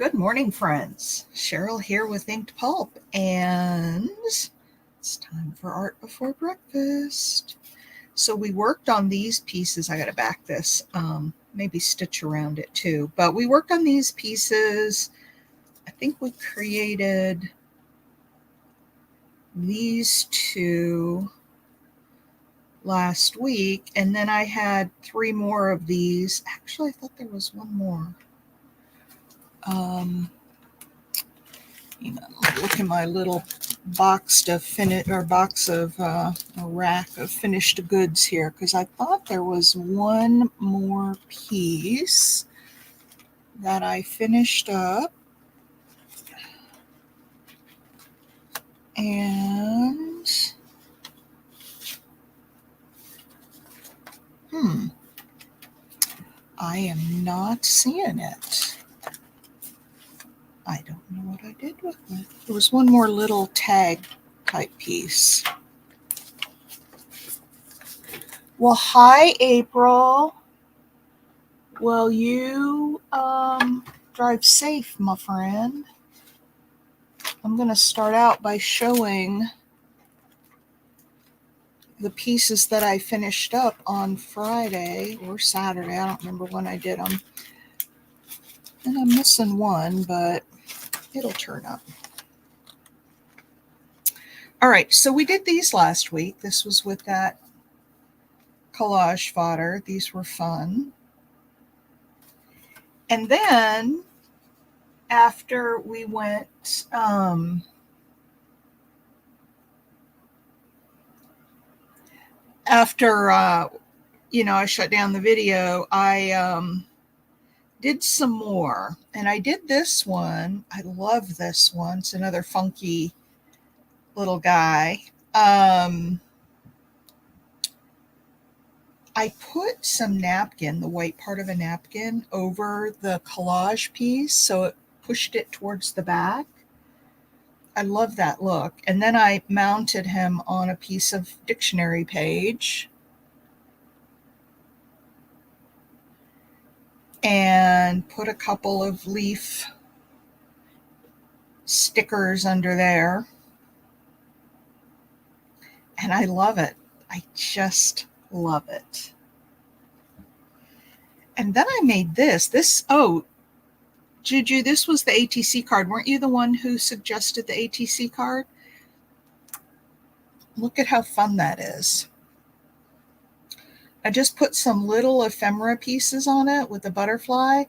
Good morning, friends. Cheryl here with Inked Pulp, and it's time for art before breakfast. So we worked on these pieces. I got to back this, maybe stitch around it too. But we worked on these pieces. I think we created these two last week, and then I had 3 more of these. Actually, I thought there was one more. Look in my little box of a rack of finished goods here, because I thought there was one more piece that I finished up, and I am not seeing it. I don't know what I did with it. There was one more little tag type piece. Well, hi, April. Well, you drive safe, my friend. I'm going to start out by showing the pieces that I finished up on Friday or Saturday. I don't remember when I did them. And I'm missing one, but it'll turn up. All right, so we did these last week. This was with that collage fodder. These were fun. And then after we went, I shut down the video, I did some more. And I did this one. I love this one. It's another funky little guy. I put some napkin, the white part of a napkin, over the collage piece, so it pushed it towards the back. I love that look. And then I mounted him on a piece of dictionary page. And put a couple of leaf stickers under there. And I love it. I just love it. And then I made this. Juju, this was the ATC card. Weren't you the one who suggested the ATC card? Look at how fun that is. I just put some little ephemera pieces on it with a butterfly,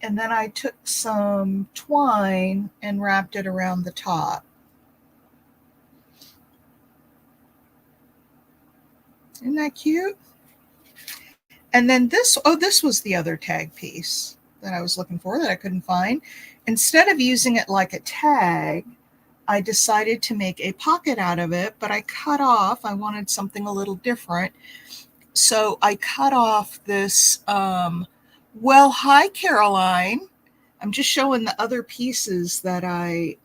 and then I took some twine and wrapped it around the top. Isn't that cute? And then this was the other tag piece that I was looking for that I couldn't find. Instead of using it like a tag, I decided to make a pocket out of it, but I wanted something a little different. So I cut off this, well, hi, Caroline. I'm just showing the other pieces that I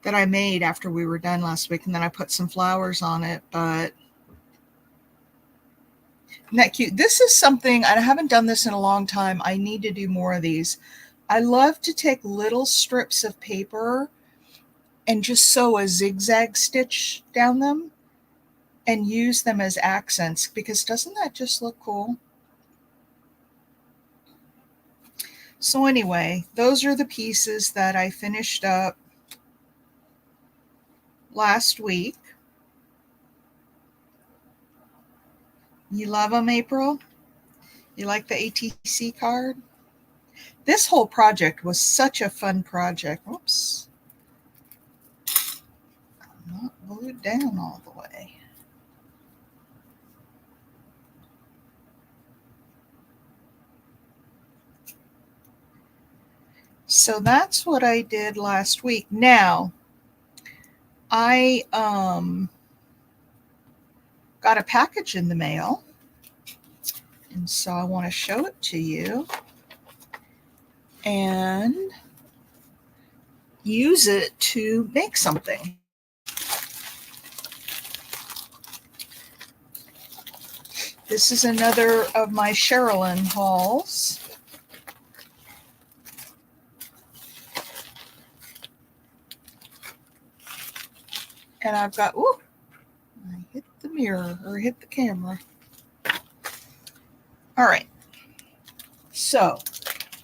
made after we were done last week. And then I put some flowers on it, but isn't that cute? This is something, I haven't done this in a long time. I need to do more of these. I love to take little strips of paper and just sew a zigzag stitch down them and use them as accents, because doesn't that just look cool? So anyway, those are the pieces that I finished up last week. You love them, April? You like the ATC card? This whole project was such a fun project. Whoops. I'm not glued down all the way. So that's what I did last week. Now, I got a package in the mail, and so I want to show it to you and use it to make something. This is another of my Cheryl hauls. And I've got, ooh, I hit the mirror or hit the camera. All right. So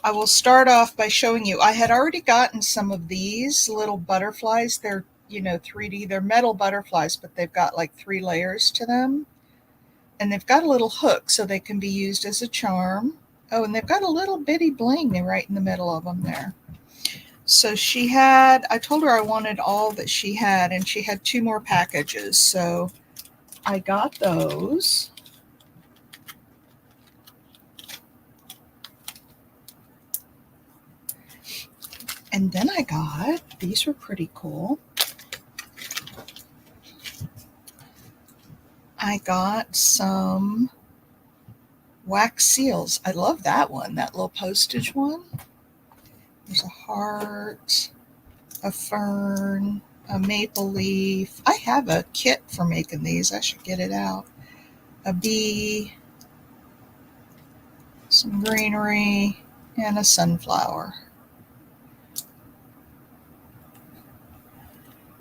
I will start off by showing you. I had already gotten some of these little butterflies. They're, 3D. They're metal butterflies, but they've got like 3 layers to them. And they've got a little hook so they can be used as a charm. Oh, and they've got a little bitty bling right in the middle of them there. So I told her I wanted all that she had, and she had 2 more packages. So I got those. And then these were pretty cool. I got some wax seals. I love that one, that little postage one. There's a heart, a fern, a maple leaf. I have a kit for making these. I should get it out. A bee, some greenery, and a sunflower.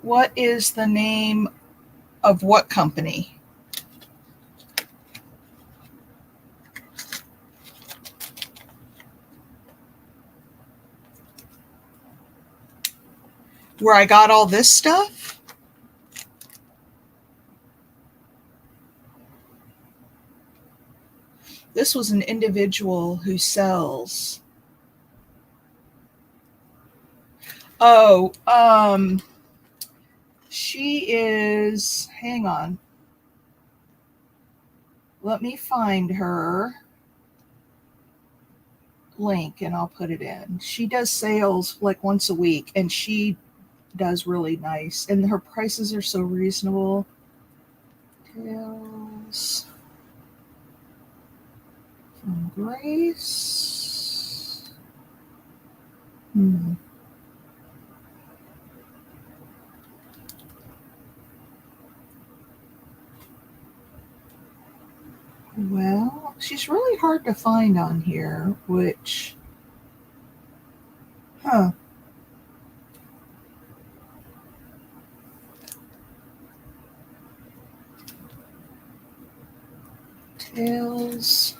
What is the name of what company? Where I got all this stuff? This was an individual who sells. Oh, she is, hang on. Let me find her link and I'll put it in. She does sales like once a week and she does really nice. And her prices are so reasonable. Tales from Grace. Well, she's really hard to find on here, which, Tales.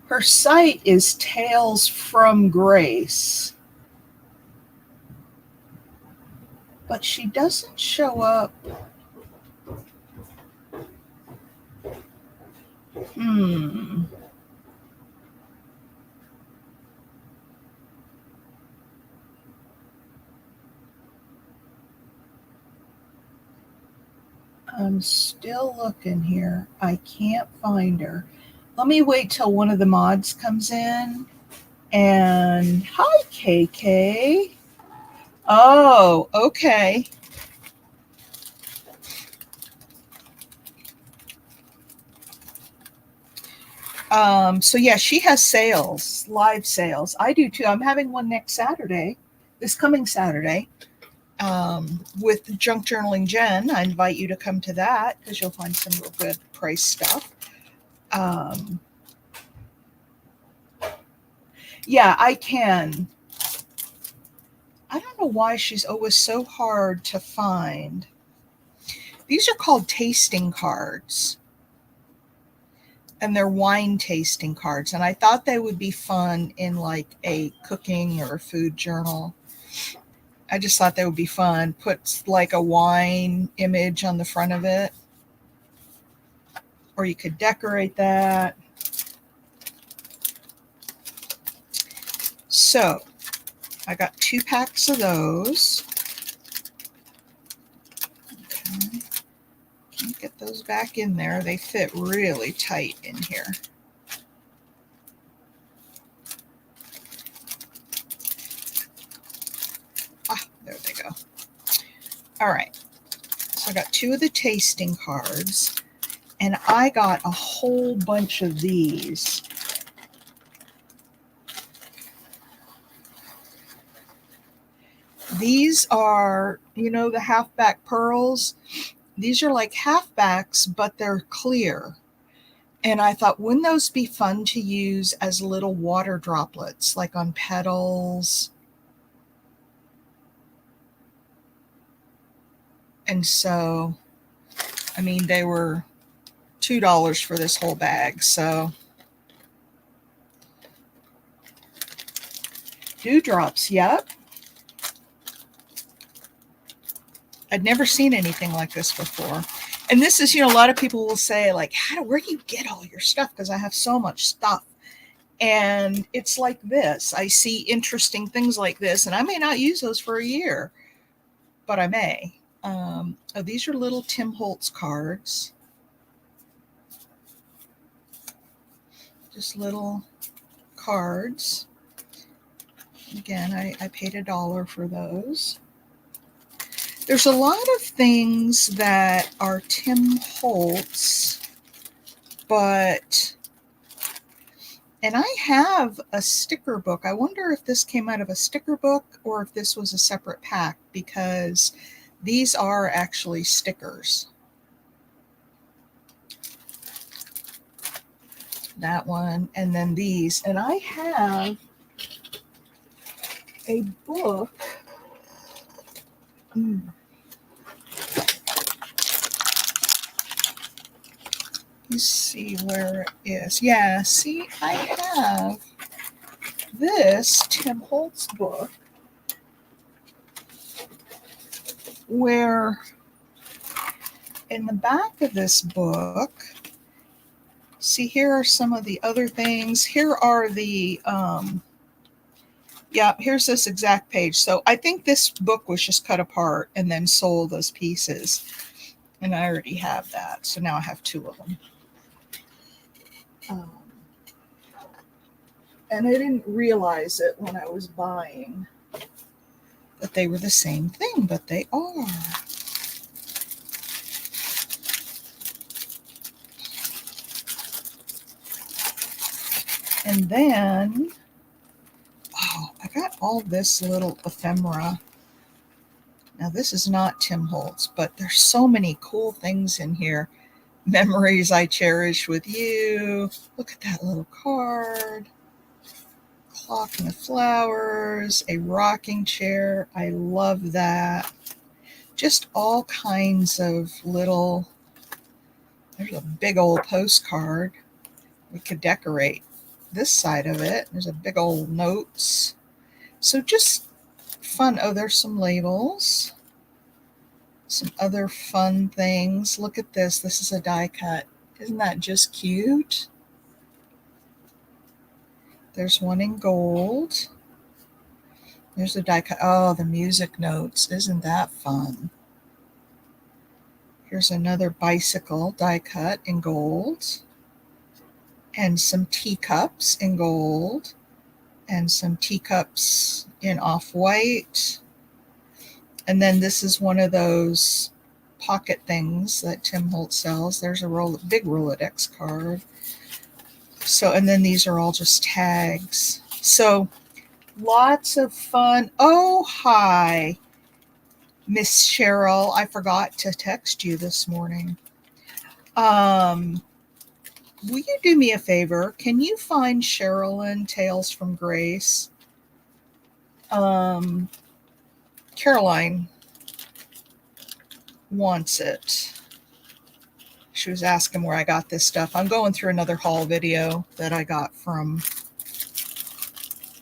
Her site is Tales from Grace, but she doesn't show up. I'm still looking here. I can't find her. Let me wait till one of the mods comes in. And hi, KK. Oh, okay. So yeah, she has sales, live sales. I do too. I'm having one next Saturday, this coming Saturday, with Junk Journaling Jen. I invite you to come to that because you'll find some real good price stuff. Yeah, I can. I don't know why she's always so hard to find. These are called tasting cards. And they're wine tasting cards. And I thought they would be fun in like a cooking or a food journal. I just thought they would be fun. Put like a wine image on the front of it. Or you could decorate that. So I got 2 packs of those. Okay. Can't get those back in there. They fit really tight in here. There they go. All right. So I got 2 of the tasting cards. And I got a whole bunch of these. These are, the halfback pearls. These are like halfbacks, but they're clear. And I thought, wouldn't those be fun to use as little water droplets, like on petals? And so, I mean, they were $2 for this whole bag. So, dewdrops, yep. I'd never seen anything like this before. And this is, a lot of people will say, like, where do you get all your stuff? Because I have so much stuff. And it's like this. I see interesting things like this, and I may not use those for a year, but I may. These are little Tim Holtz cards. Just little cards. Again, I paid $1 for those. There's a lot of things that are Tim Holtz, and I have a sticker book. I wonder if this came out of a sticker book or if this was a separate pack, because these are actually stickers. That one, and then these. And I have a book. Let's see where it is. Yeah, see, I have this Tim Holtz book where in the back of this book, see, here are some of the other things. Here are the, here's this exact page. So I think this book was just cut apart and then sold as pieces. And I already have that. So now I have 2 of them. And I didn't realize it when I was buying that they were the same thing, but they are. And then, I got all this little ephemera. Now, this is not Tim Holtz, but there's so many cool things in here. Memories I cherish with you. Look at that little card. Clock and the flowers. A rocking chair. I love that. Just all kinds of little. There's a big old postcard. We could decorate this side of it. There's a big old notes. So just fun. Oh, there's some labels. Some other fun things. Look at this. This is a die cut. Isn't that just cute? There's one in gold. There's a die cut. Oh, the music notes. Isn't that fun? Here's another bicycle die cut in gold. And some teacups in gold. And some teacups in off-white. And then this is one of those pocket things that Tim Holtz sells. There's a big Rolodex card. So, and then these are all just tags. So lots of fun. Oh, hi, Miss Cheryl. I forgot to text you this morning. Will you do me a favor? Can you find Sherilyn Tales from Grace? Caroline wants it. She was asking where I got this stuff. I'm going through another haul video that I got from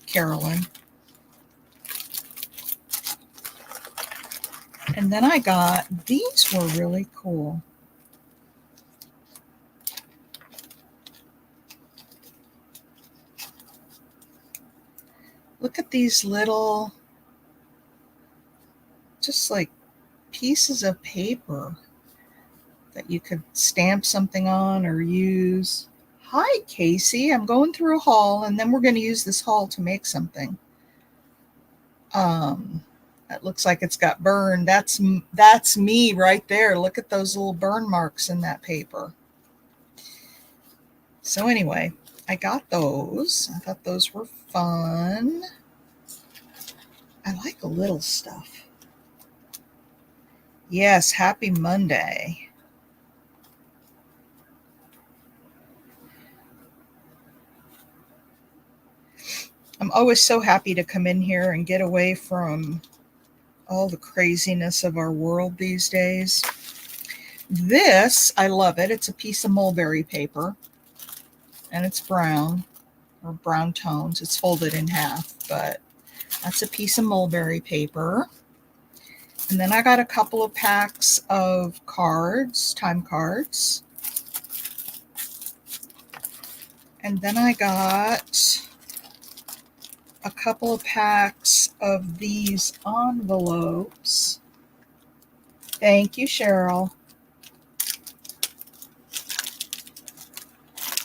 Carolyn. And then I got, these were really cool. Look at these little, just like pieces of paper that you could stamp something on or use. Hi, Casey. I'm going through a haul, and then we're going to use this haul to make something. That looks like it's got burned. That's me right there. Look at those little burn marks in that paper. So anyway, I got those. I thought those were fun. I like little stuff. Yes, happy Monday. always so happy to come in here and get away from all the craziness of our world these days. This, I love it. It's a piece of mulberry paper, and it's brown, or brown tones. It's folded in half, but that's a piece of mulberry paper. And then I got a couple of packs of cards, time cards. And then I got a couple of packs of these envelopes. Thank you, Cheryl.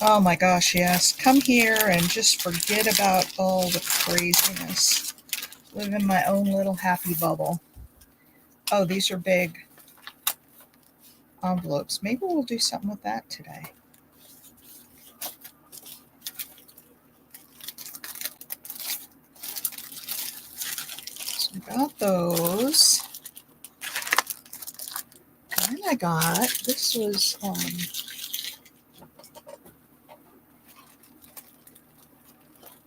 Oh my gosh, yes. Come here and just forget about all the craziness. Live in my own little happy bubble. Oh, these are big envelopes. Maybe we'll do something with that today. So I got those. And then I got, this was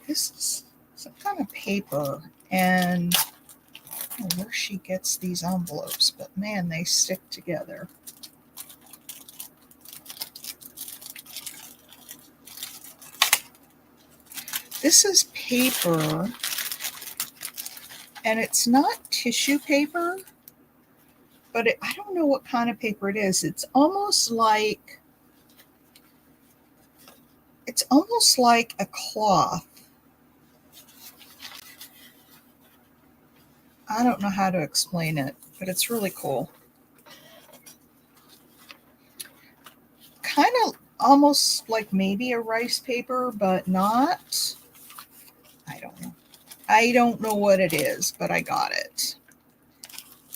this is some kind of paper, and I don't know where she gets these envelopes, but man, they stick together. This is paper, and it's not tissue paper, but I don't know what kind of paper it is. It's almost like a cloth. I don't know how to explain it, but it's really cool. Kind of almost like maybe a rice paper, but not. I don't know. I don't know what it is, but I got it.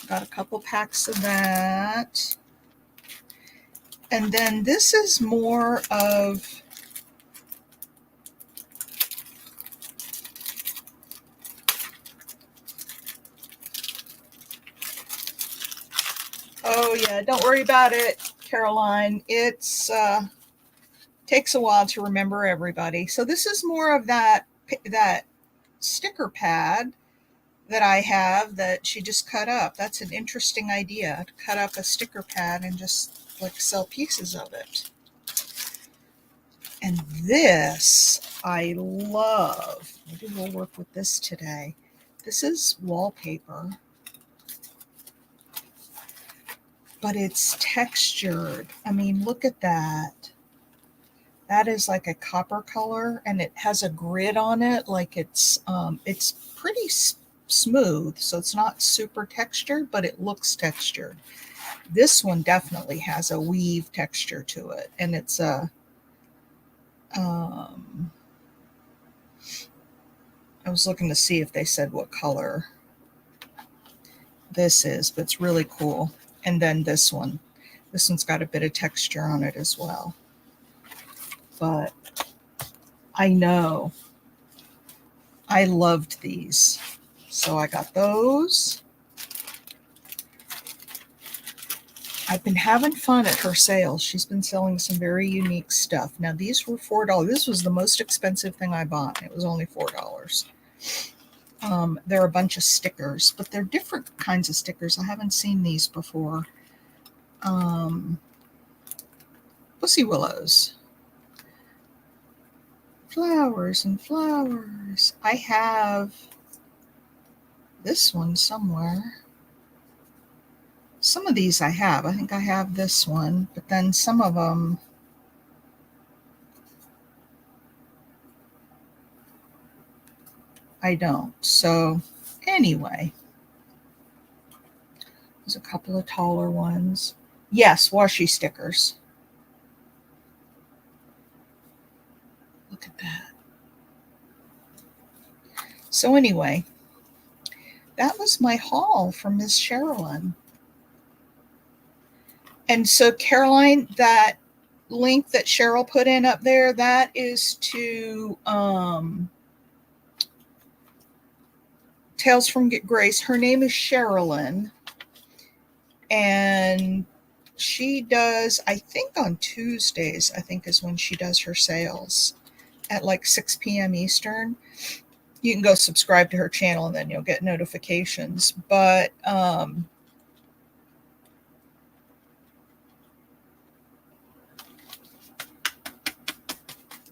Got a couple packs of that. And then this is more of, oh yeah, don't worry about it, Caroline. It's takes a while to remember everybody. So this is more of that sticker pad that I have that she just cut up. That's an interesting idea, to cut up a sticker pad and just like sell pieces of it. And this I love. Maybe we'll work with this today. This is wallpaper, but it's textured. I mean, look at that. That is like a copper color, and it has a grid on it. Like it's pretty smooth, so it's not super textured, but it looks textured. This one definitely has a weave texture to it, and it's a I was looking to see if they said what color this is, but it's really cool. And then this one's got a bit of texture on it as well. But I know I loved these, so I got those. I've been having fun at her sales. She's been selling some very unique stuff. Now, these were $4. This was the most expensive thing I bought. It was only $4. There are a bunch of stickers, but they're different kinds of stickers. I haven't seen these before. Pussy willows. Flowers and flowers. I have this one somewhere. Some of these I have. I think I have this one, but then some of them I don't. So anyway, there's a couple of taller ones. Yes, washi stickers. Look at that. So anyway, that was my haul from Miss Sherilyn. And so Caroline, that link that Cheryl put in up there, that is to Tales from Grace. Her name is Sherilyn, and she does, I think on Tuesdays, I think is when she does her sales at like 6 p.m. Eastern. you can go subscribe to her channel and then you'll get notifications. But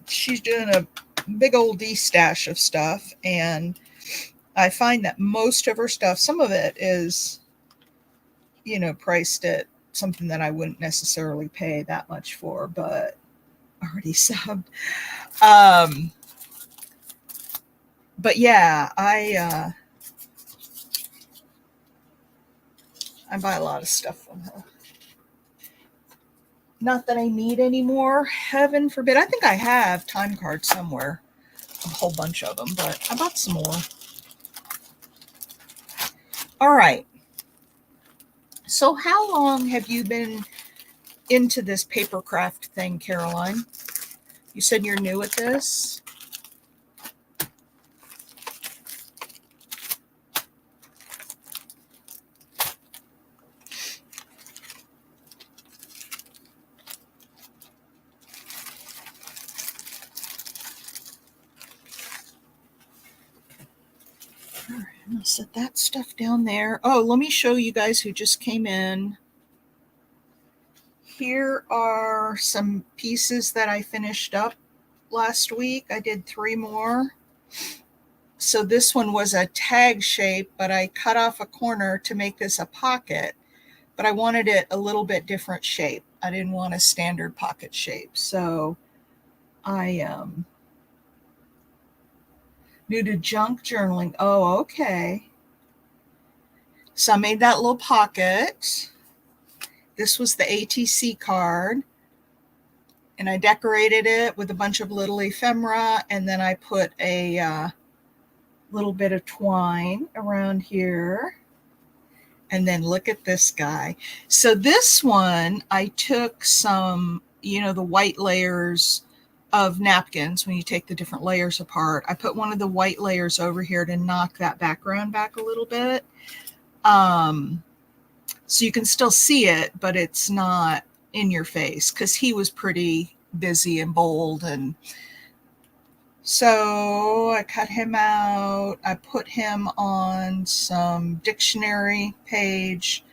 she's doing a big old de-stash of stuff, and I find that most of her stuff, some of it is, you know, priced at something that I wouldn't necessarily pay that much for, but already subbed. But yeah, I buy a lot of stuff from her. Not that I need any more, heaven forbid. I think I have time cards somewhere, a whole bunch of them, but I bought some more. All right. So how long have you been into this paper craft thing, Caroline? You said you're new at this? All right, I'm going to set that stuff down there. Oh, let me show you guys who just came in. Here are some pieces that I finished up last week. I did 3 more. So this one was a tag shape, but I cut off a corner to make this a pocket, but I wanted it a little bit different shape. I didn't want a standard pocket shape. So I new to junk journaling. Oh, okay. So I made that little pocket. This was the ATC card. And I decorated it with a bunch of little ephemera. And then I put a little bit of twine around here. And then look at this guy. So this one, I took some, you know, the white layers of napkins when you take the different layers apart. I put one of the white layers over here to knock that background back a little bit. So you can still see it, but it's not in your face because he was pretty busy and bold. And so I cut him out. I put him on some dictionary page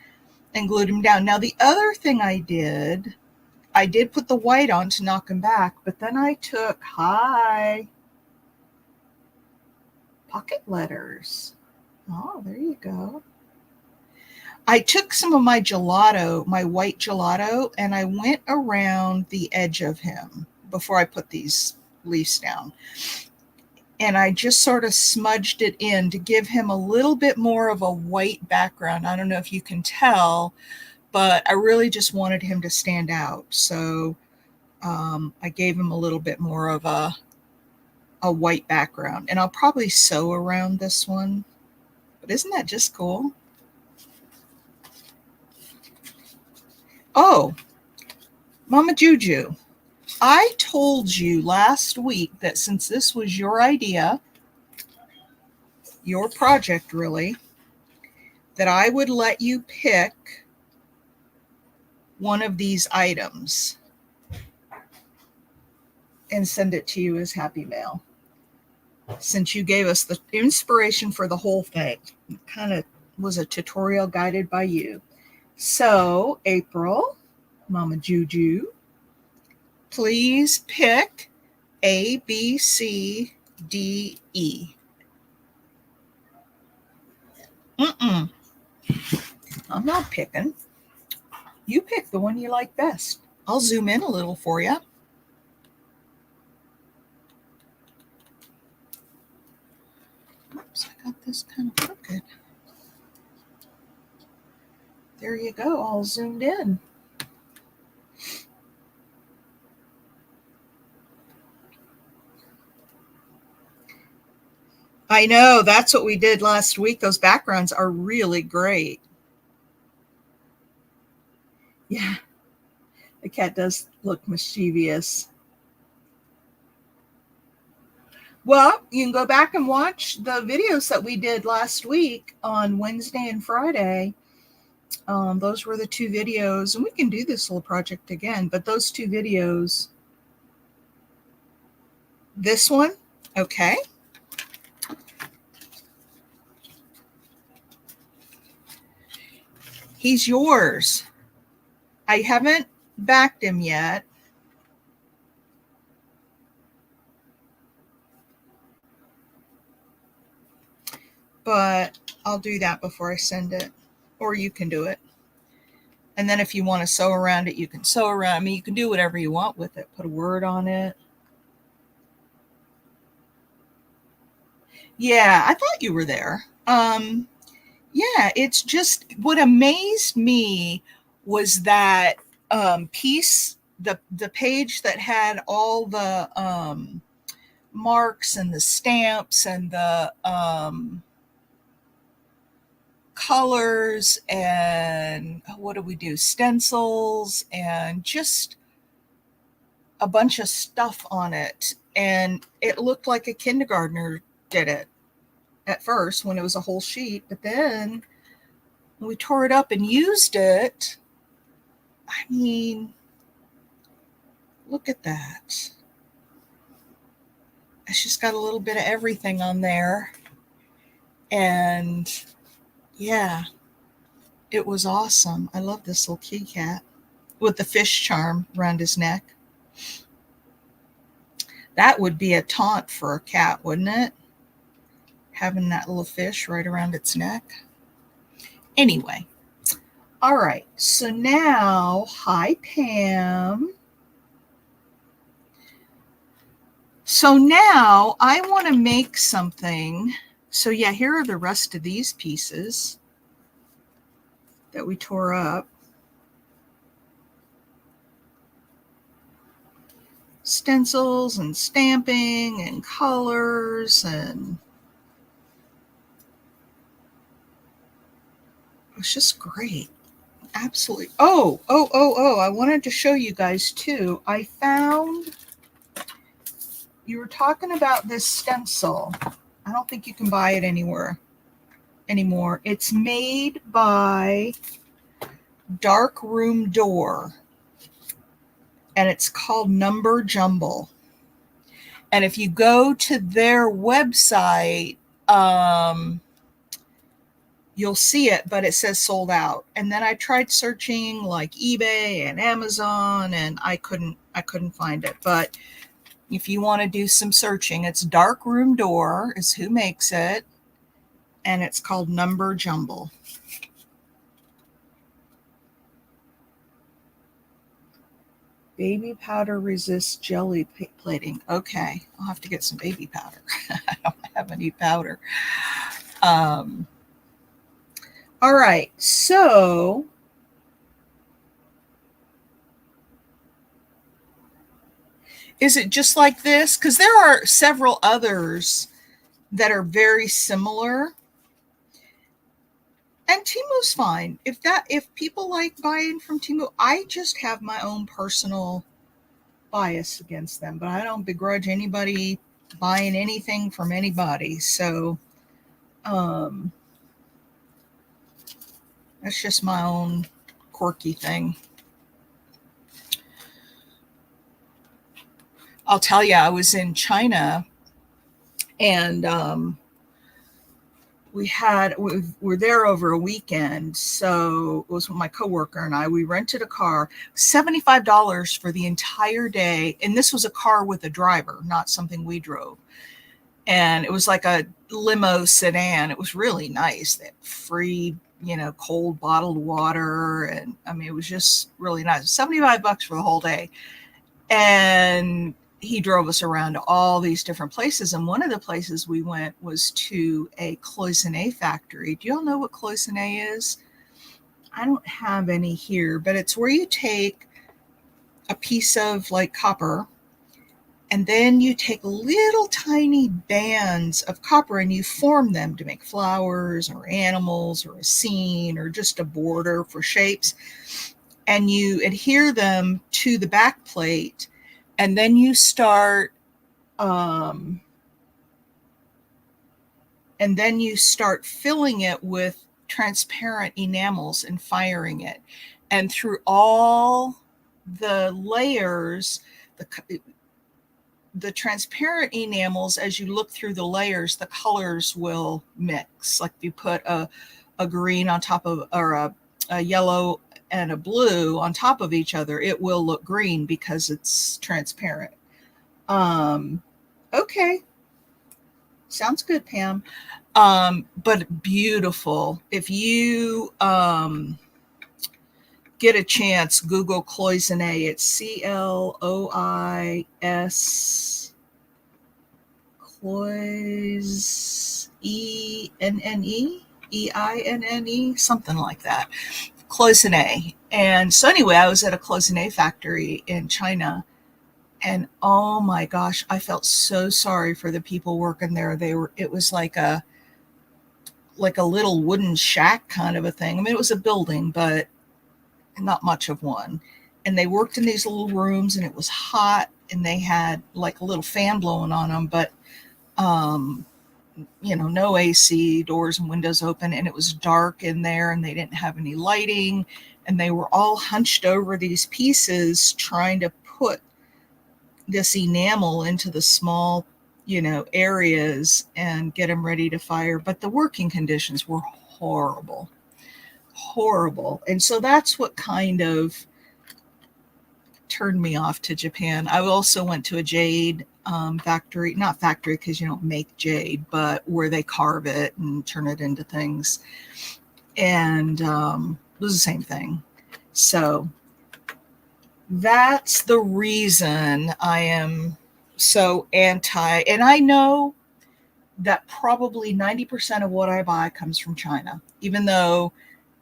and glued him down. Now, the other thing I did put the white on to knock him back, but then I took pocket letters. Oh, there you go. I took some of my gelato, my white gelato, and I went around the edge of him before I put these leaves down. And I just sort of smudged it in to give him a little bit more of a white background. I don't know if you can tell, but I really just wanted him to stand out. So I gave him a little bit more of a white background. And I'll probably sew around this one. But isn't that just cool? Oh, Mama Juju, I told you last week that since this was your idea, your project really, that I would let you pick one of these items and send it to you as Happy Mail. Since you gave us the inspiration for the whole thing, it kind of was a tutorial guided by you. So, April, Mama Juju, please pick A, B, C, D, E. I'm not picking. You pick the one you like best. I'll zoom in a little for you. Oops, I got this kind of crooked. There you go, all zoomed in. I know, that's what we did last week. Those backgrounds are really great. Yeah, the cat does look mischievous. Well, you can go back and watch the videos that we did last week on Wednesday and Friday. Those were the 2 videos, and we can do this little project again, but those 2 videos, this one, okay. He's yours. I haven't backed him yet. But I'll do that before I send it. Or you can do it. And then if you want to sew around it, you can sew around. I mean, you can do whatever you want with it. Put a word on it. Yeah, I thought you were there. Yeah, it's just what amazed me was that piece, the page that had all the marks and the stamps and the colors and what do we do? Stencils and just a bunch of stuff on it. And it looked like a kindergartner did it at first when it was a whole sheet, but then when we tore it up and used it, I mean, look at that. It's just got a little bit of everything on there. And yeah, it was awesome. I love this little kitty cat with the fish charm around his neck. That would be a taunt for a cat, wouldn't it? Having that little fish right around its neck. Anyway, all right. So now, hi, Pam. So now I want to make something. So yeah, here are the rest of these pieces that we tore up. Stencils and stamping and colors, and it's just great. Absolutely. Oh, I wanted to show you guys too. I found, you were talking about this stencil. I don't think you can buy it anywhere anymore. It's made by Dark Room Door, and it's called Number Jumble. And if you go to their website, you'll see it, but it says sold out. And then I tried searching like eBay and Amazon, and I couldn't find it. But if you want to do some searching, it's Dark Room Door is who makes it, and it's called Number Jumble. Baby powder resists jelly plating. Okay, I'll have to get some baby powder. I don't have any powder. All right, so is it just like this? Because there are several others that are very similar. And Temu's fine. If people like buying from Temu, I just have my own personal bias against them, but I don't begrudge anybody buying anything from anybody. So that's just my own quirky thing. I'll tell you, I was in China, and we're there over a weekend. So it was with my coworker and I. We rented a car, $75 for the entire day. And this was a car with a driver, not something we drove. And it was like a limo sedan. It was really nice. They had free, cold bottled water. And I mean, it was just really nice. $75 for the whole day. And he drove us around to all these different places. And one of the places we went was to a cloisonné factory. Do y'all know what cloisonné is? I don't have any here, but it's where you take a piece of like copper, and then you take little tiny bands of copper and you form them to make flowers or animals or a scene or just a border for shapes. And you adhere them to the back plate. And then you start filling it with transparent enamels and firing it. And through all the layers, the transparent enamels, as you look through the layers, the colors will mix. Like if you put a green on top of, or a a yellow and a blue on top of each other, it will look green because it's transparent. Okay. Sounds good, Pam. But beautiful. If you get a chance, Google cloisonne. It's CLOIS cloise EINNE, something like that. Cloisonne. And so anyway, I was at a cloisonne factory in China, and oh my gosh, I felt so sorry for the people working there. It was like a little wooden shack kind of a thing. I mean, it was a building, but not much of one. And they worked in these little rooms, and it was hot, and they had like a little fan blowing on them, but no AC, doors and windows open, and it was dark in there, and they didn't have any lighting, and they were all hunched over these pieces trying to put this enamel into the small, areas and get them ready to fire. But the working conditions were horrible. And so that's what kind of turned me off to Japan. I also went to a jade factory, not factory because you don't make jade, but where they carve it and turn it into things. And it was the same thing. So that's the reason I am so anti. And I know that probably 90% of what I buy comes from China, even though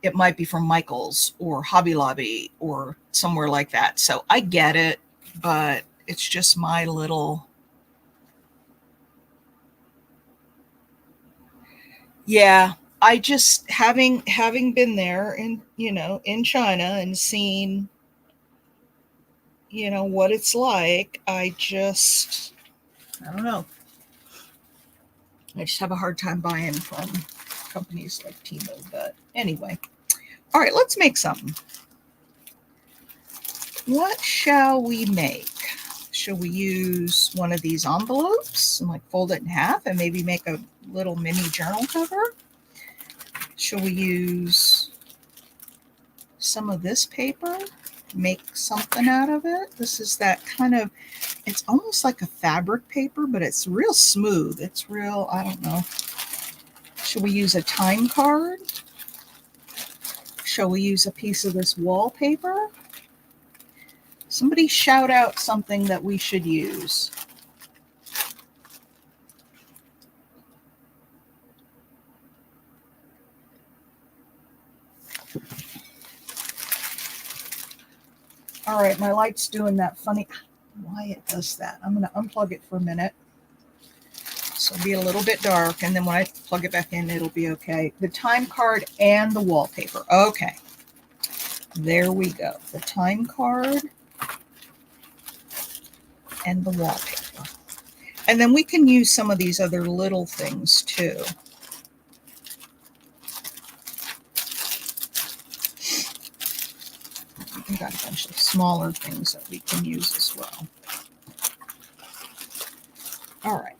it might be from Michael's or Hobby Lobby or somewhere like that. So I get it, but it's just my little. Yeah, I just having been there in China and seen what it's like, I don't know. I just have a hard time buying from companies like Timo. But anyway, all right, let's make something. What shall we make? Shall we use one of these envelopes and like fold it in half and maybe make a little mini journal cover? Shall we use some of this paper? Make something out of it? This is that kind of, it's almost like a fabric paper, but it's real smooth. It's real, I don't know. Shall we use a time card? Shall we use a piece of this wallpaper? Somebody shout out something that we should use. All right, my light's doing that funny. Why it does that? I'm going to unplug it for a minute. So it'll be a little bit dark, and then when I plug it back in, it'll be okay. The time card and the wallpaper. Okay. There we go. The time card and the wallpaper. And then we can use some of these other little things too. We've got a bunch of smaller things that we can use as well. All right.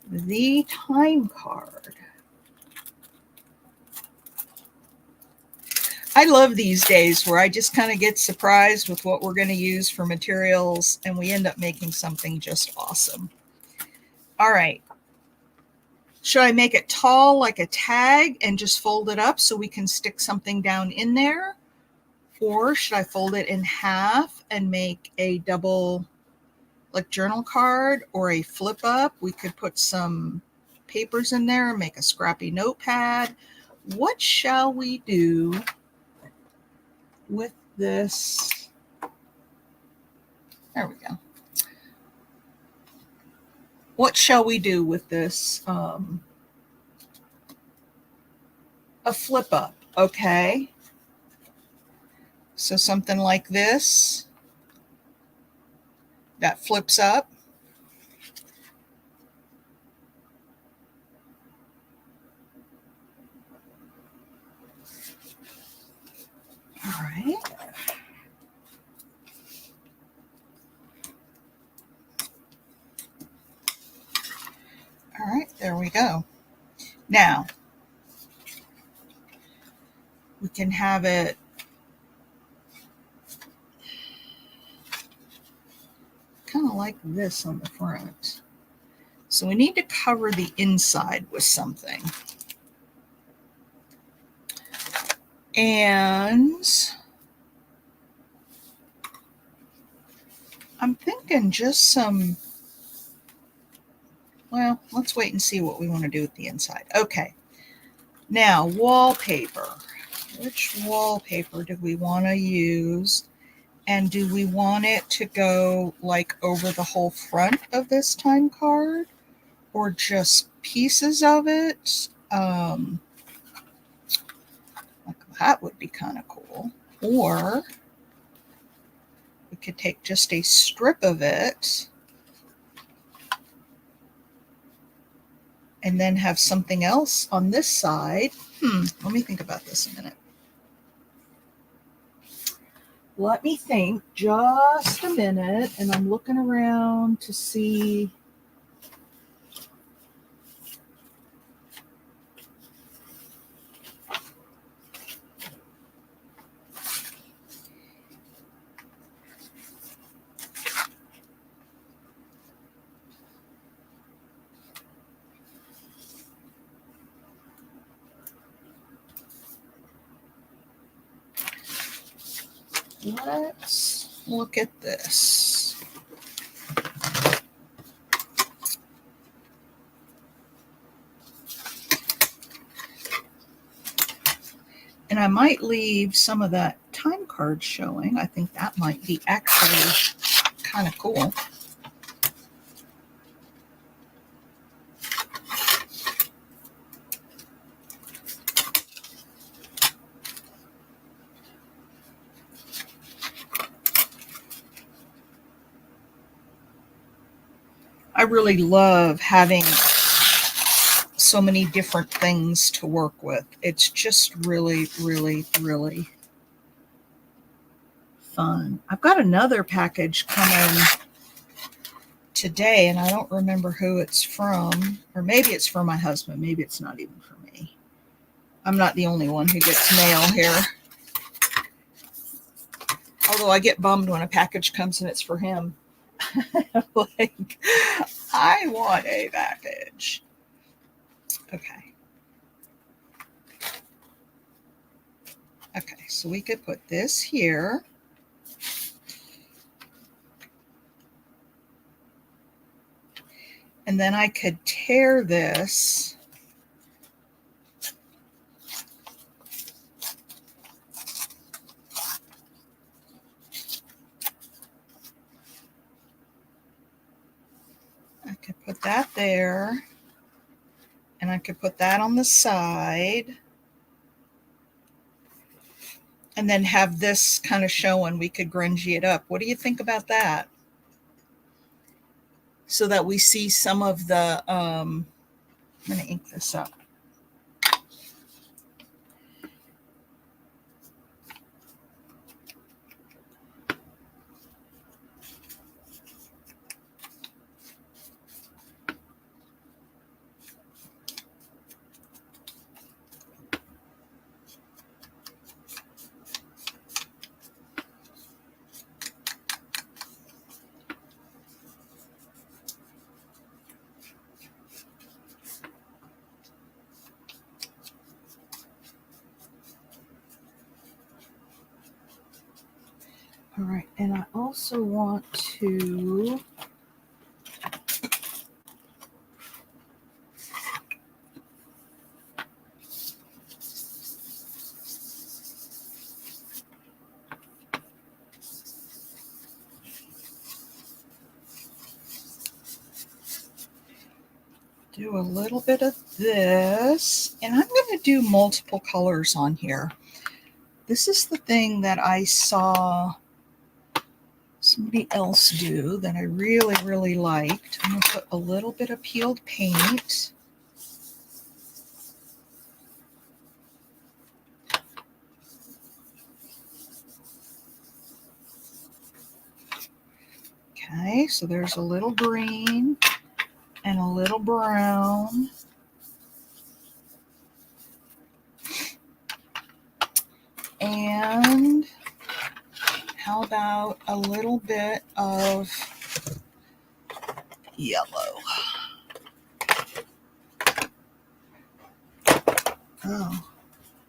The time card. I love these days where I just kind of get surprised with what we're going to use for materials, and we end up making something just awesome. All right. Should I make it tall like a tag and just fold it up so we can stick something down in there? Or should I fold it in half and make a double like journal card or a flip up? We could put some papers in there, make a scrappy notepad. What shall we do with this? There we go. What shall we do with this? A flip up, okay? So something like this that flips up. All right. All right, there we go. Now, we can have it kind of like this on the front. So we need to cover the inside with something. And I'm thinking just some, well, let's wait and see what we want to do with the inside. Okay. Now, wallpaper. Which wallpaper do we want to use? And do we want it to go like over the whole front of this time card or just pieces of it? Like that would be kind of cool. Or we could take just a strip of it and then have something else on this side. Let me think about this a minute. Let me think just a minute, and I'm looking around to see. Let's look at this. And I might leave some of that time card showing. I think that might be actually kind of cool. I really love having so many different things to work with. It's just really, really, really fun. I've got another package coming today, and I don't remember who it's from, or maybe it's for my husband. Maybe it's not even for me. I'm not the only one who gets mail here. Although I get bummed when a package comes and it's for him. Like, I want a package. Okay. Okay, so we could put this here. And then I could tear this. I could put that there. And I could put that on the side. And then have this kind of showing. We could grungy it up. What do you think about that? So that we see some of the, I'm going to ink this up. All right, and I also want to do a little bit of this, and I'm going to do multiple colors on here. This is the thing that I saw somebody else do that I really, really liked. I'm going to put a little bit of peeled paint. Okay, so there's a little green and a little brown. And how about a little bit of yellow? Oh,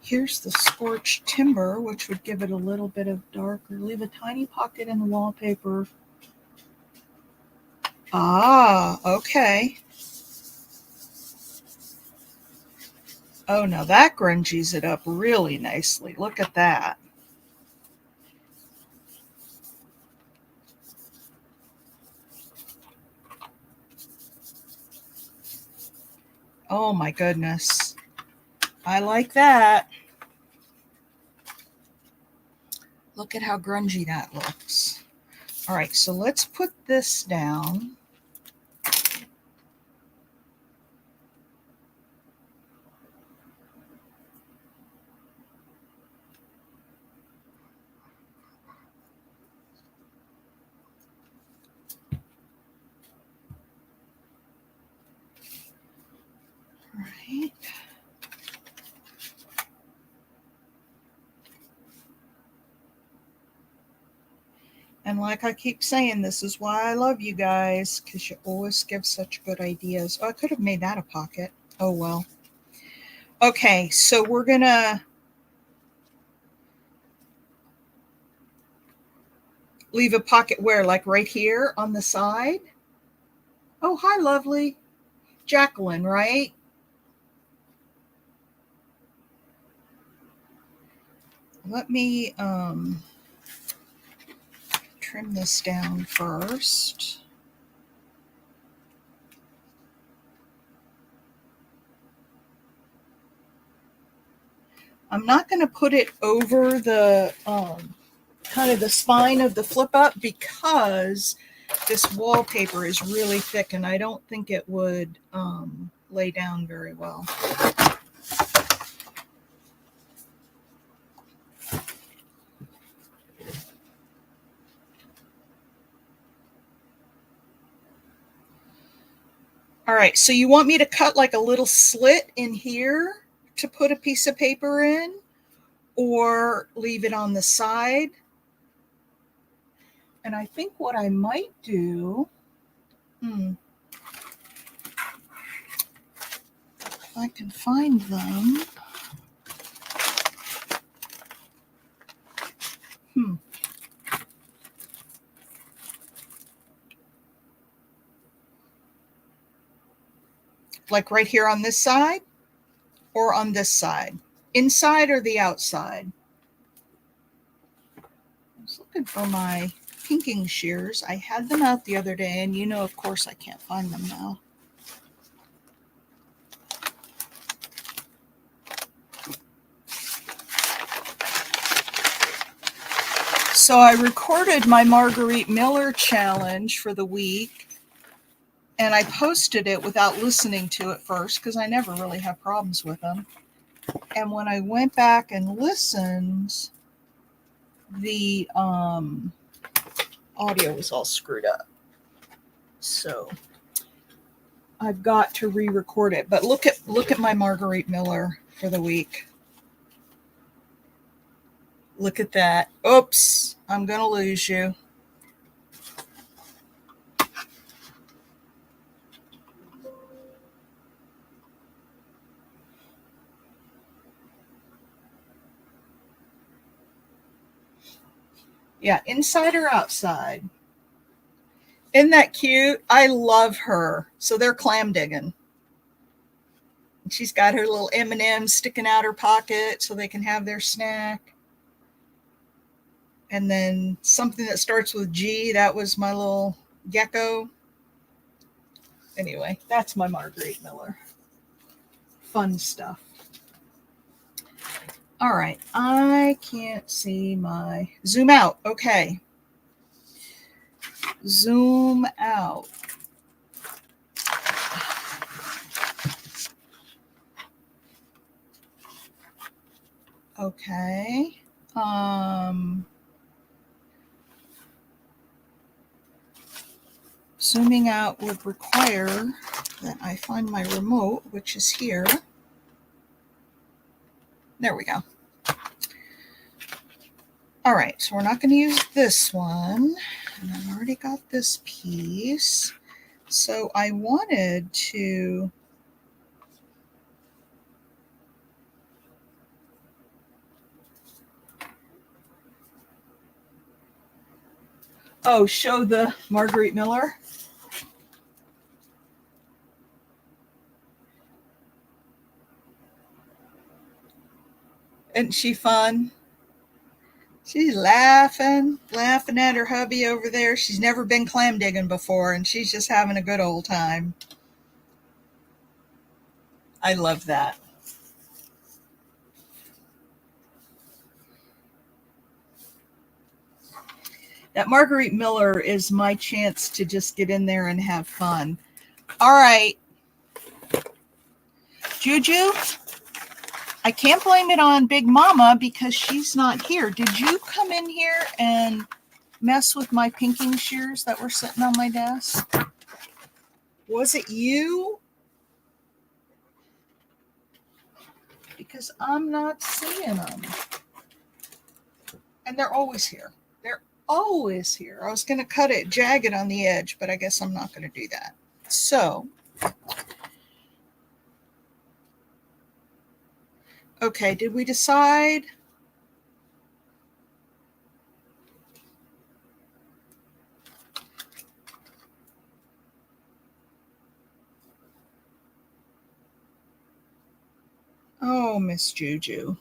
here's the scorched timber, which would give it a little bit of darker. Leave a tiny pocket in the wallpaper. Ah, okay. Oh, now that grungies it up really nicely. Look at that. Oh my goodness. I like that. Look at how grungy that looks. All right, so let's put this down. All right. And like I keep saying, this is why I love you guys, because you always give such good ideas. Oh, I could have made that a pocket. Oh, well. Okay, so we're going to leave a pocket where? Like right here on the side? Oh, hi, lovely. Jacqueline, right? Let me trim this down first. I'm not going to put it over the kind of the spine of the flip up because this wallpaper is really thick and I don't think it would lay down very well. All right, so you want me to cut like a little slit in here to put a piece of paper in, or leave it on the side? And I think what I might do, if I can find them. Like right here on this side or on this side? Inside or the outside? I was looking for my pinking shears. I had them out the other day, and you know, of course, I can't find them now. So I recorded my Marguerite Miller challenge for the week, and I posted it without listening to it first because I never really have problems with them. And when I went back and listened, the audio was all screwed up. So I've got to re-record it. But look at my Marguerite Miller for the week. Look at that. Oops, I'm going to lose you. Yeah, inside or outside? Isn't that cute? I love her. So they're clam digging. She's got her little M&Ms sticking out her pocket so they can have their snack. And then something that starts with G, that was my little gecko. Anyway, that's my Marguerite Miller. Fun stuff. All right, I can't see my zoom out. Okay. Zoom out. Okay. Zooming out would require that I find my remote, which is here. There we go. All right, so we're not going to use this one. And I've already got this piece. So I wanted to show the Marguerite Miller. Isn't she fun? She's laughing at her hubby over there. She's never been clam digging before, and she's just having a good old time. I love that. That Marguerite Miller is my chance to just get in there and have fun. All right. Juju, I can't blame it on Big Mama because she's not here. Did you come in here and mess with my pinking shears that were sitting on my desk? Was it you? Because I'm not seeing them. And they're always here. They're always here. I was going to cut it jagged on the edge, but I guess I'm not going to do that. So, okay, did we decide? Oh, Miss Juju.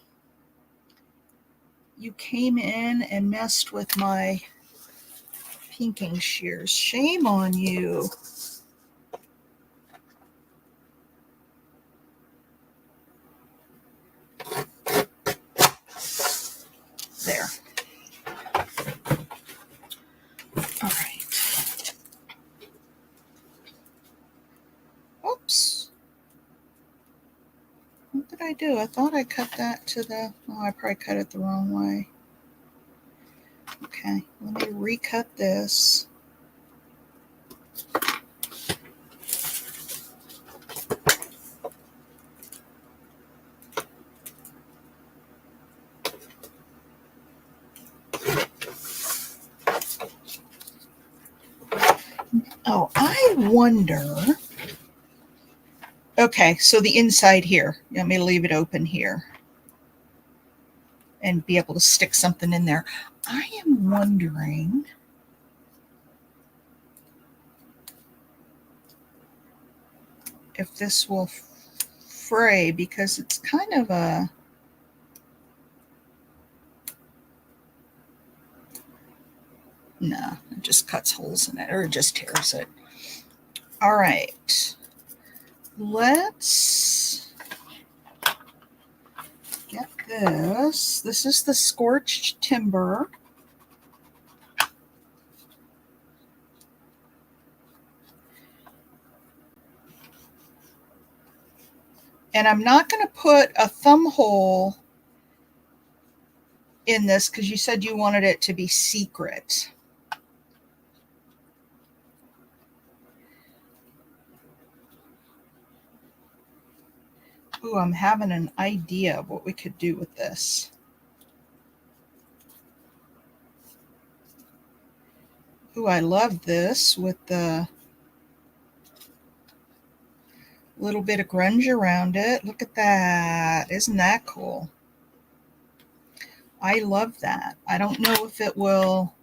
You came in and messed with my pinking shears. Shame on you. There. All right. Oops. What did I do? I thought I cut that to the... Oh, I probably cut it the wrong way. Okay, let me recut this. Oh, I wonder... Okay, so the inside here. You want me to leave it open here and be able to stick something in there. I am wondering if this will fray because it's kind of a... No, it just cuts holes in it or it just tears it. All right. Let's get this. This is the scorched timber. And I'm not going to put a thumb hole in this because you said you wanted it to be secret. Ooh, I'm having an idea of what we could do with this. Ooh, I love this with the little bit of grunge around it. Look at that. Isn't that cool? I love that. I don't know if it will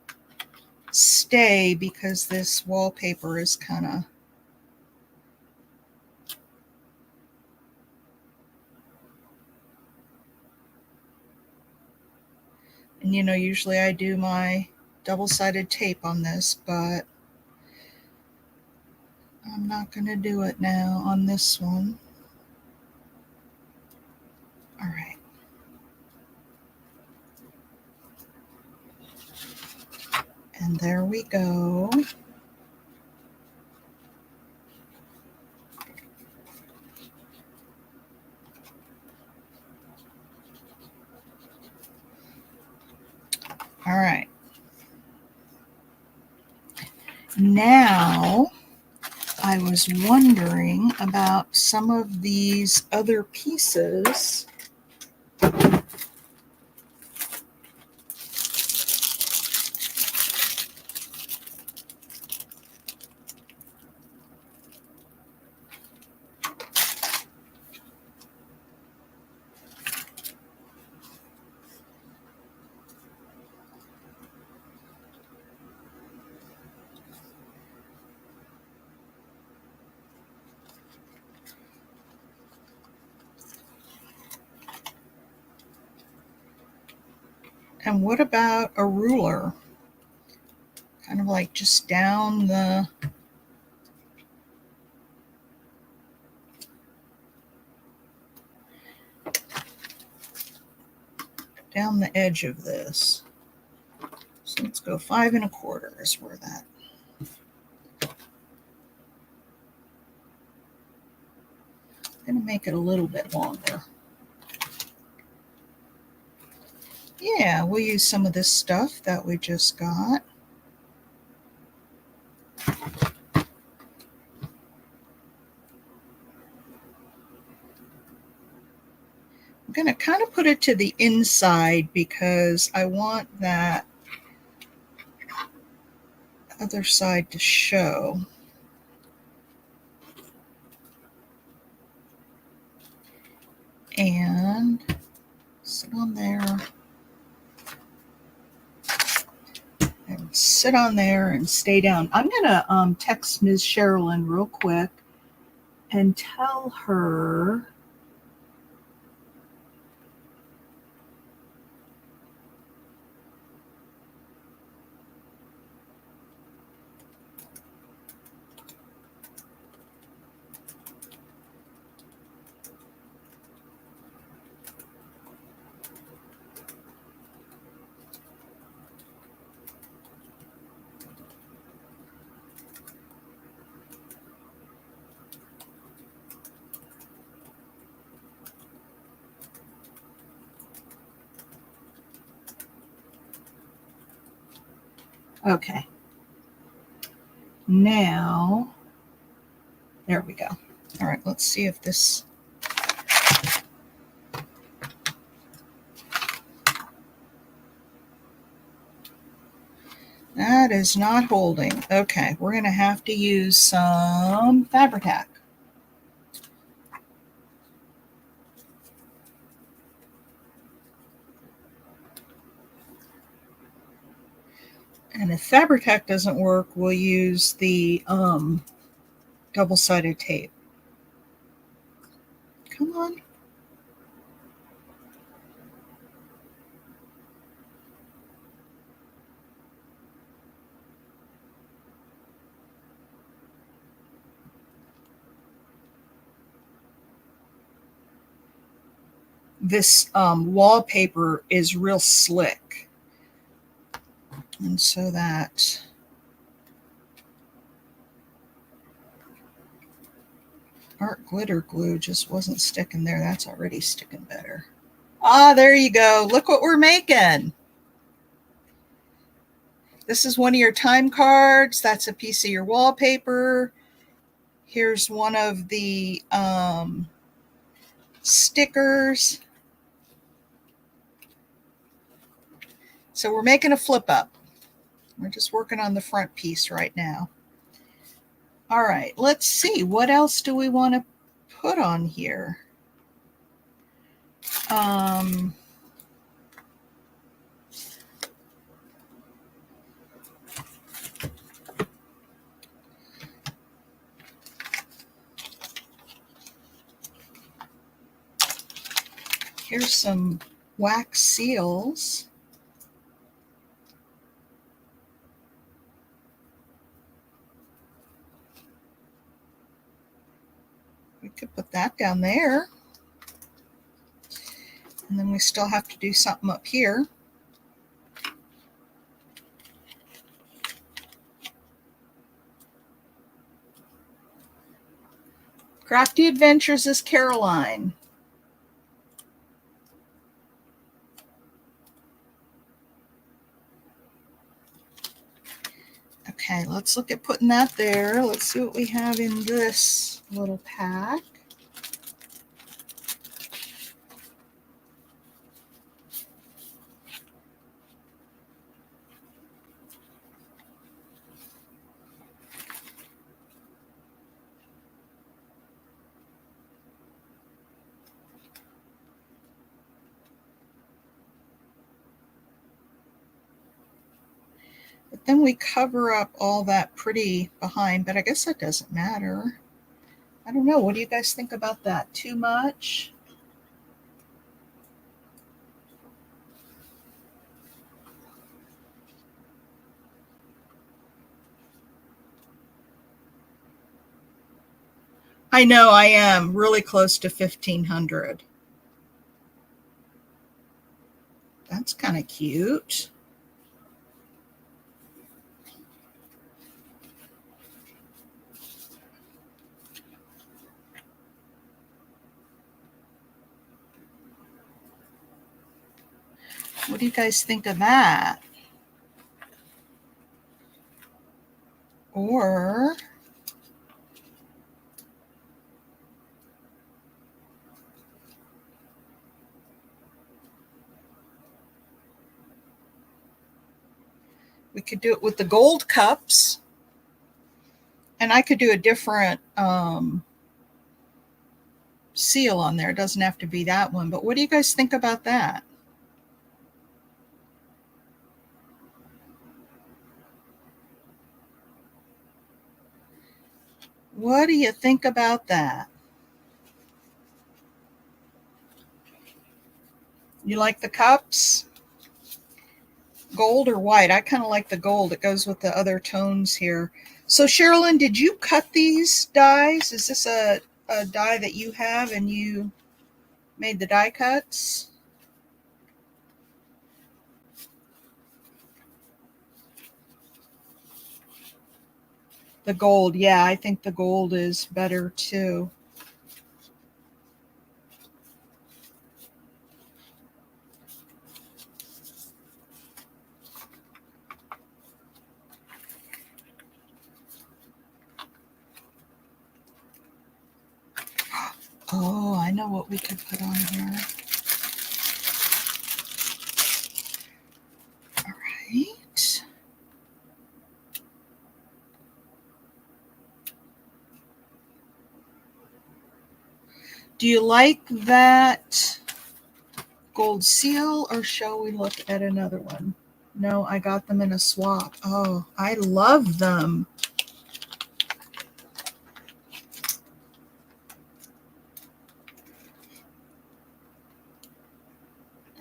stay because this wallpaper is kind of... And you know, usually I do my double-sided tape on this, but I'm not going to do it now on this one. All right. And there we go. All right. Now, I was wondering about some of these other pieces. And what about a ruler? Kind of like just down the edge of this. So let's go 5 1/4 is where that. I'm going to make it a little bit longer. Yeah, we'll use some of this stuff that we just got. I'm going to kind of put it to the inside because I want that other side to show. And sit on there. And sit on there and stay down. I'm going to text Ms. Cheryl real quick and tell her okay. Now, there we go. All right, let's see if this. That is not holding. Okay, we're going to have to use some Fabri-Tac. And if Fabri-Tac doesn't work, we'll use the double-sided tape. Come on. This wallpaper is real slick. And so that art glitter glue just wasn't sticking there. That's already sticking better. Ah, there you go. Look what we're making. This is one of your time cards. That's a piece of your wallpaper. Here's one of the stickers. So we're making a flip up. We're just working on the front piece right now. All right, let's see. What else do we want to put on here? Here's some wax seals. We could put that down there. And then we still have to do something up here. Crafty Adventures is Caroline. Okay, let's look at putting that there. Let's see what we have in this little pack. But then we cover up all that pretty behind, but I guess that doesn't matter. I don't know. What do you guys think about that? Too much? I know I am really close to 1,500. That's kind of cute. What do you guys think of that? Or we could do it with the gold cups. And I could do a different seal on there. It doesn't have to be that one. But what do you guys think about that? What do you think about that? You like the cups? Gold or white? I kind of like the gold. It goes with the other tones here. So Sherilyn, did you cut these dies? Is this a die that you have and you made the die cuts? The gold, yeah, I think the gold is better too. Oh, I know what we could put on here. All right. Do you like that gold seal, or shall we look at another one? No, I got them in a swap. Oh, I love them.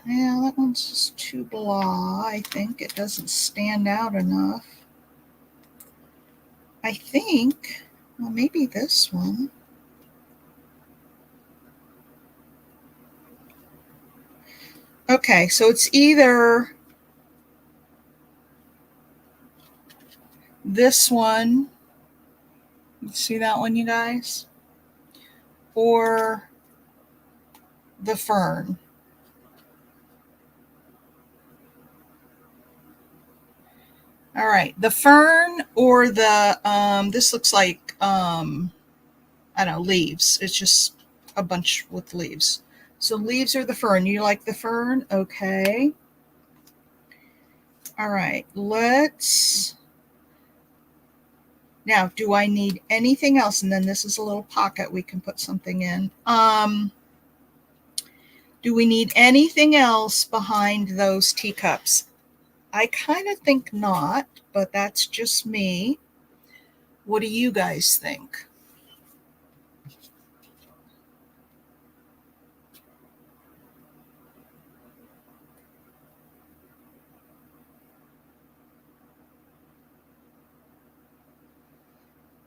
Yeah, that one's just too blah. I think it doesn't stand out enough. I think, well, maybe this one. Okay, so it's either this one, you see that one, you guys? Or the fern. All right, the fern or the, this looks like, I don't know, leaves. It's just a bunch with leaves. So leaves or the fern. You like the fern? Okay. All right, let's, now, do I need anything else? And then this is a little pocket we can put something in. Do we need anything else behind those teacups? I kind of think not, but that's just me. What do you guys think?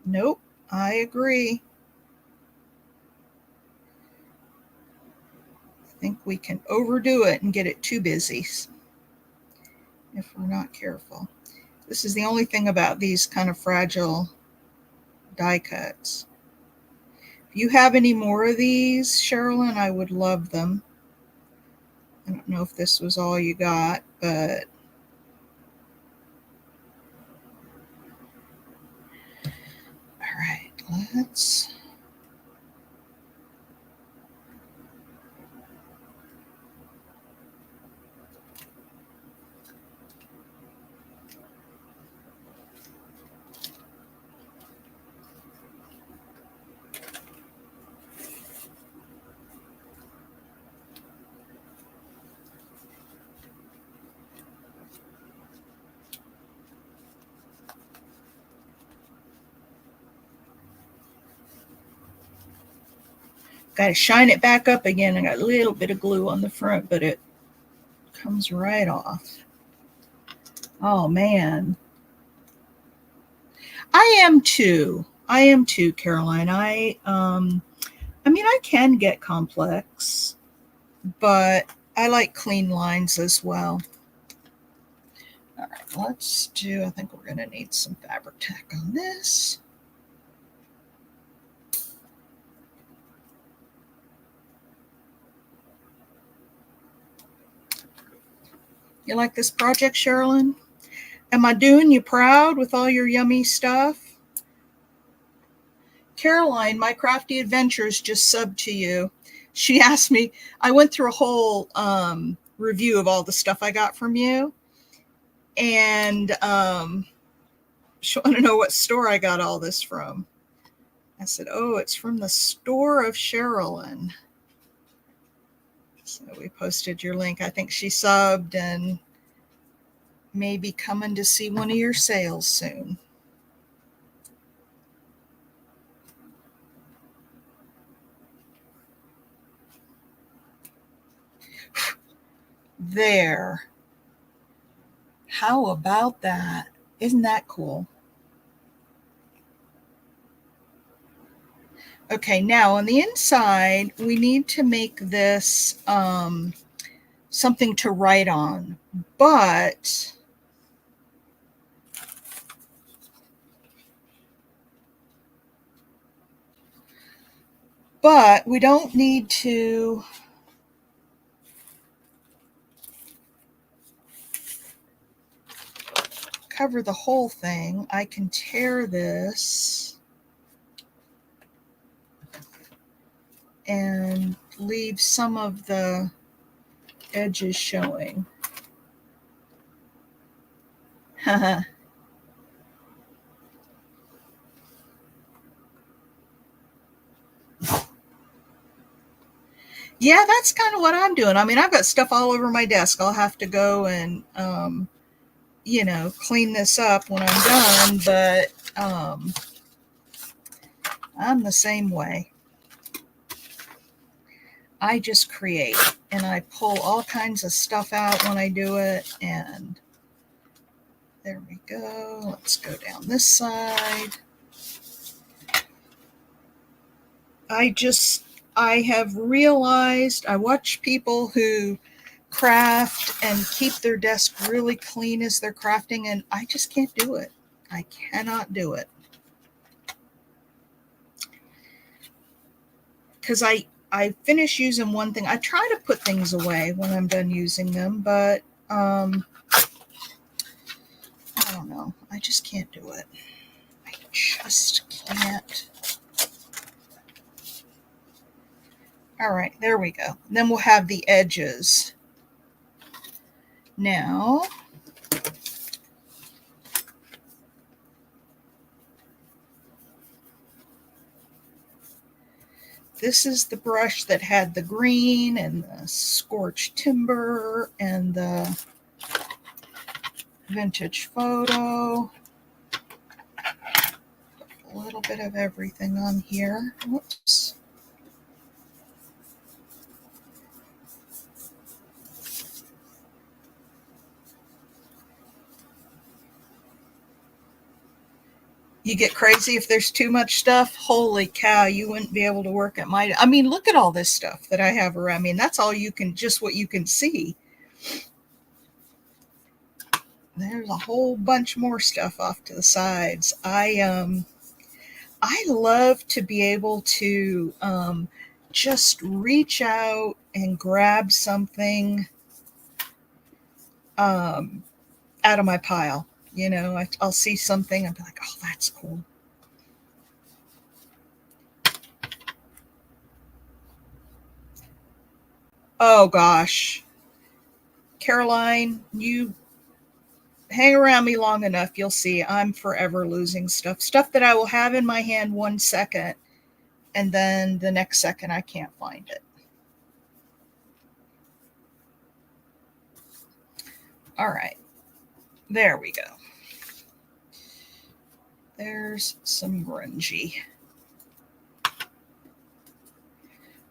Nope, I agree. I think we can overdo it and get it too busy if we're not careful. This is the only thing about these kind of fragile die cuts. If you have any more of these, Sherilyn, I would love them. I don't know if this was all you got, but all right, let's. Got to shine it back up again. I got a little bit of glue on the front, but it comes right off. Oh man. I am too. I am too, Caroline. I mean, I can get complex, but I like clean lines as well. All right, let's do, I think we're going to need some fabric tack on this. You like this project, Sherilyn? Am I doing you proud with all your yummy stuff? Caroline, my crafty adventures just subbed to you. She asked me, I went through a whole review of all the stuff I got from you. And she wanted to know what store I got all this from. I said, oh, it's from the store of Sherilyn. So we posted your link. I think she subbed and maybe coming to see one of your sales soon. There. How about that? Isn't that cool? Okay, now on the inside, we need to make this something to write on, but we don't need to cover the whole thing. I can tear this and leave some of the edges showing. Yeah, that's kind of what I'm doing. I mean, I've got stuff all over my desk. I'll have to go and, you know, clean this up when I'm done, but I'm the same way. I just create and I pull all kinds of stuff out when I do it. And there we go. Let's go down this side. I have realized, I watch people who craft and keep their desk really clean as they're crafting, and I just can't do it. I cannot do it. Because I finish using one thing. I try to put things away when I'm done using them, but I don't know. I just can't do it. I just can't. All right, there we go. Then we'll have the edges. Now, this is the brush that had the green and the scorched timber and the vintage photo. A little bit of everything on here. Whoops. You get crazy if there's too much stuff. Holy cow, you wouldn't be able to work at my, I mean, look at all this stuff that I have around me. And that's all you can, just what you can see. There's a whole bunch more stuff off to the sides. I love to be able to just reach out and grab something out of my pile. You know, I'll see something and be like, oh, that's cool. Oh, gosh. Caroline, you hang around me long enough, you'll see I'm forever losing stuff that I will have in my hand 1 second, and then the next second I can't find it. All right, there we go. There's some grungy.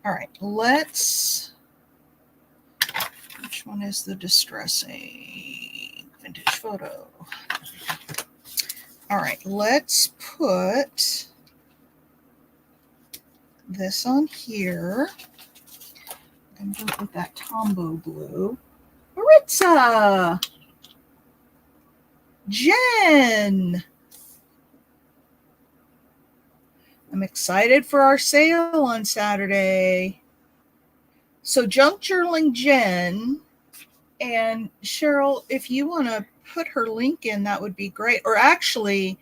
All right, let's, which one is the distressing vintage photo? All right, let's put this on here. I'm going to go with that Tombow glue. Maritza! Jen! I'm excited for our sale on Saturday. So Junk Journaling Jen and Cheryl, if you want to put her link in, that would be great. Or actually,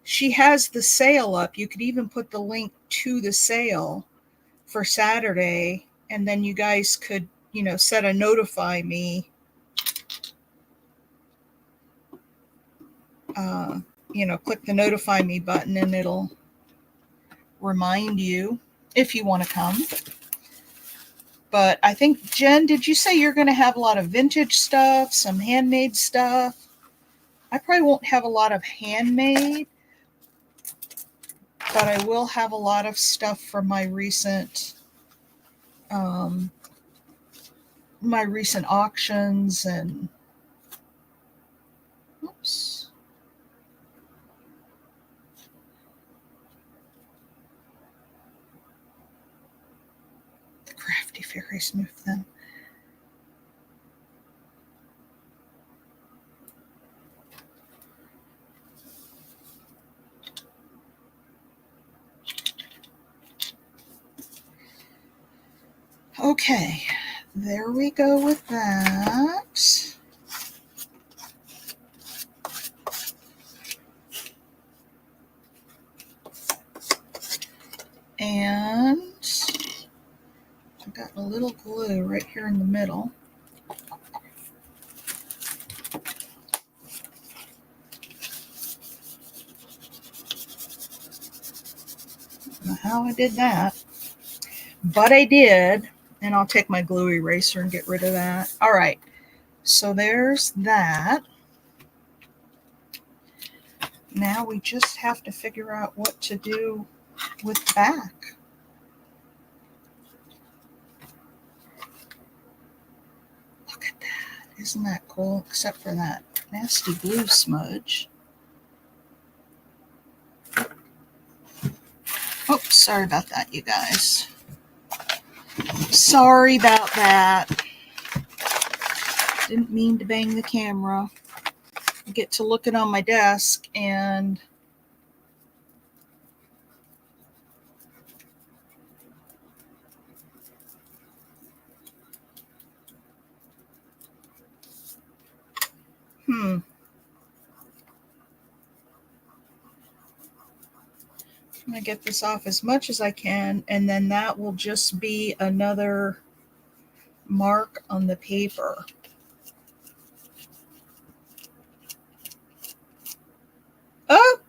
she has the sale up. You could even put the link to the sale for Saturday, and then you guys could, set a notify me. Click the notify me button and it'll remind you if you want to come. But I think, Jen, did you say you're going to have a lot of vintage stuff, some handmade stuff? I probably won't have a lot of handmade, but I will have a lot of stuff from my recent auctions and oops. The crafty fairies moved them. Okay, there we go with that. And I've got a little glue right here in the middle. I don't know how I did that, but I did. And I'll take my glue eraser and get rid of that. All right, so there's that. Now we just have to figure out what to do with the back. Look at that. Isn't that cool? Except for that nasty glue smudge. Oh, sorry about that, you guys. Sorry about that. Didn't mean to bang the camera. I get to looking on my desk and I'm going to get this off as much as I can, and then that will just be another mark on the paper. Oh!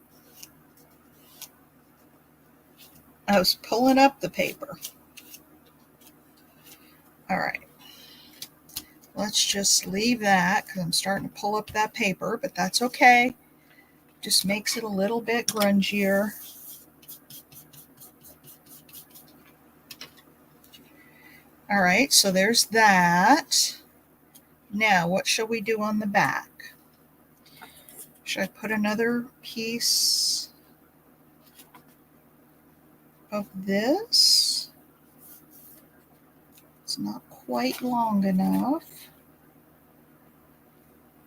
I was pulling up the paper. All right. Let's just leave that because I'm starting to pull up that paper, but that's okay. Just makes it a little bit grungier. All right, so there's that. Now, what shall we do on the back? Should I put another piece of this? It's not quite long enough.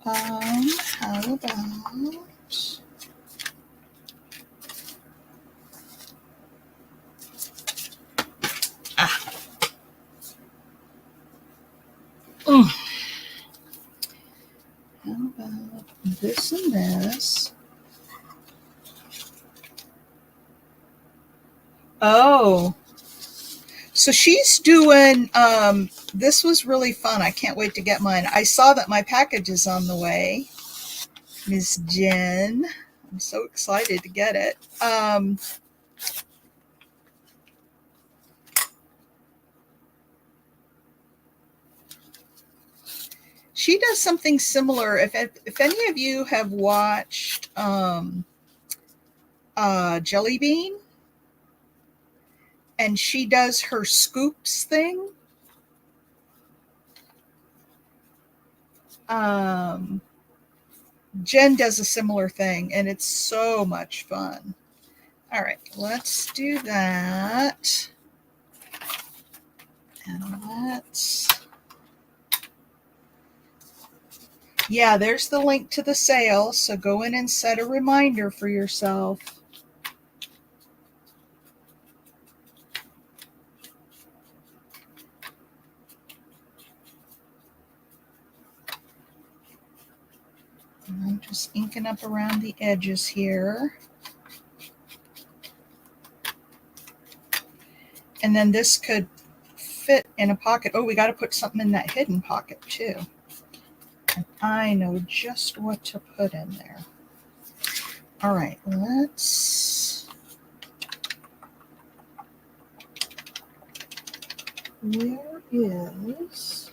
How about... How about this and this? Oh, so she's doing, this was really fun. I can't wait to get mine. I saw that my package is on the way. Miss Jen. I'm so excited to get it. She does something similar. If any of you have watched Jelly Bean, and she does her scoops thing. Jen does a similar thing, and it's so much fun. All right, let's do that. And let's, yeah, there's the link to the sale. So go in and set a reminder for yourself. And I'm just inking up around the edges here. And then this could fit in a pocket. Oh, we got to put something in that hidden pocket too. And I know just what to put in there. All right, let's, where is,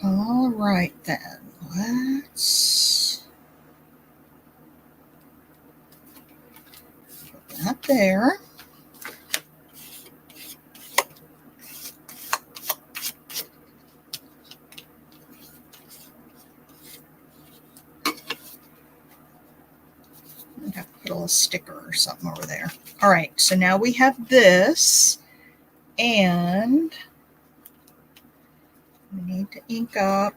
all right then, let's put that there. I'd have to put a little sticker or something over there. All right, so now we have this, and we need to ink up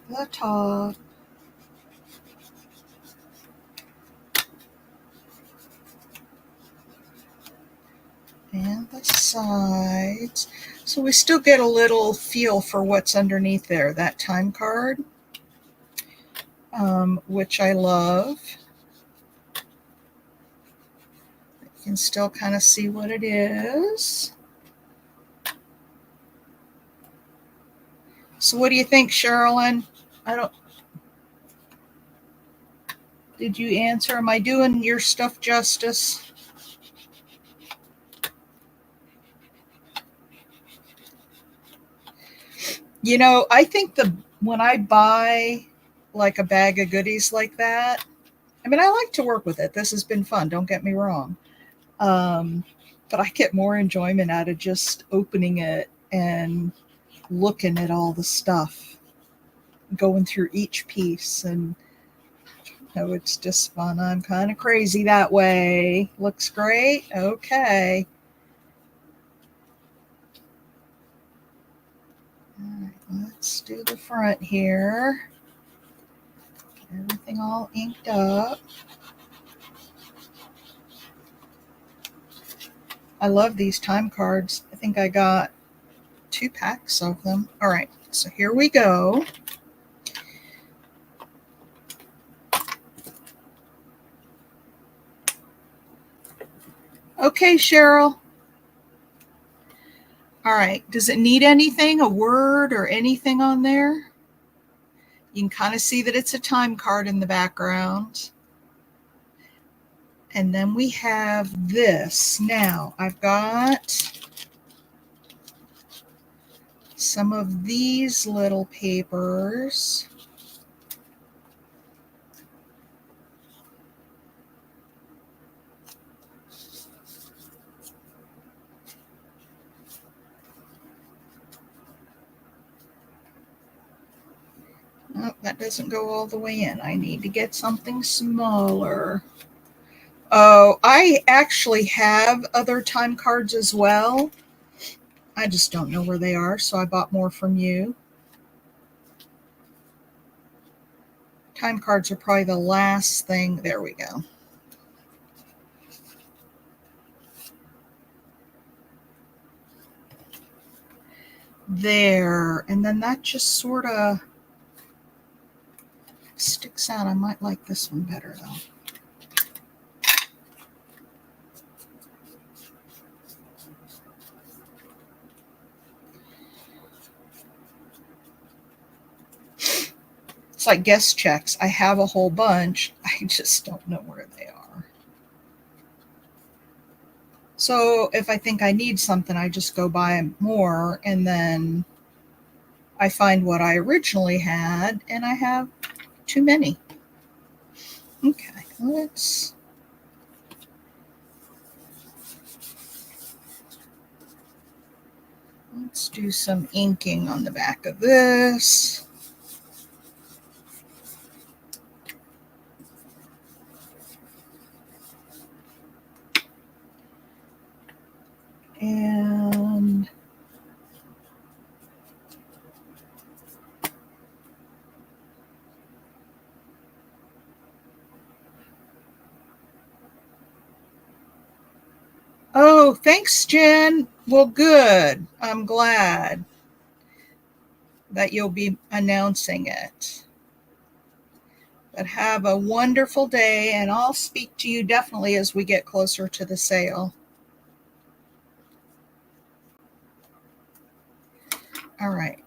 the top and the sides. So we still get a little feel for what's underneath there, that time card, which I love. You can still kind of see what it is. So what do you think, Sherilyn? Did you answer? Am I doing your stuff justice? You know, I think when I buy like a bag of goodies like that, I mean, I like to work with it. This has been fun. Don't get me wrong. But I get more enjoyment out of just opening it and looking at all the stuff, going through each piece. And you know, it's just fun. I'm kind of crazy that way. Looks great. Okay. All right, let's do the front here. Get everything all inked up. I love these time cards. I think I got 2 packs of them. All right, so here we go. Okay, Cheryl. All right, does it need anything, a word or anything on there? You can kind of see that it's a time card in the background. And then we have this. Now, I've got some of these little papers. Oh, that doesn't go all the way in. I need to get something smaller. Oh, I actually have other time cards as well. I just don't know where they are, so I bought more from you. Time cards are probably the last thing. There we go. There. And then that just sort of sticks out. I might like this one better, though. It's like guest checks. I have a whole bunch. I just don't know where they are. So if I think I need something, I just go buy more, and then I find what I originally had, and I have too many. Okay, let's do some inking on the back of this. And oh, thanks, Jen. Well, good. I'm glad that you'll be announcing it. But have a wonderful day, and I'll speak to you definitely as we get closer to the sale. All right.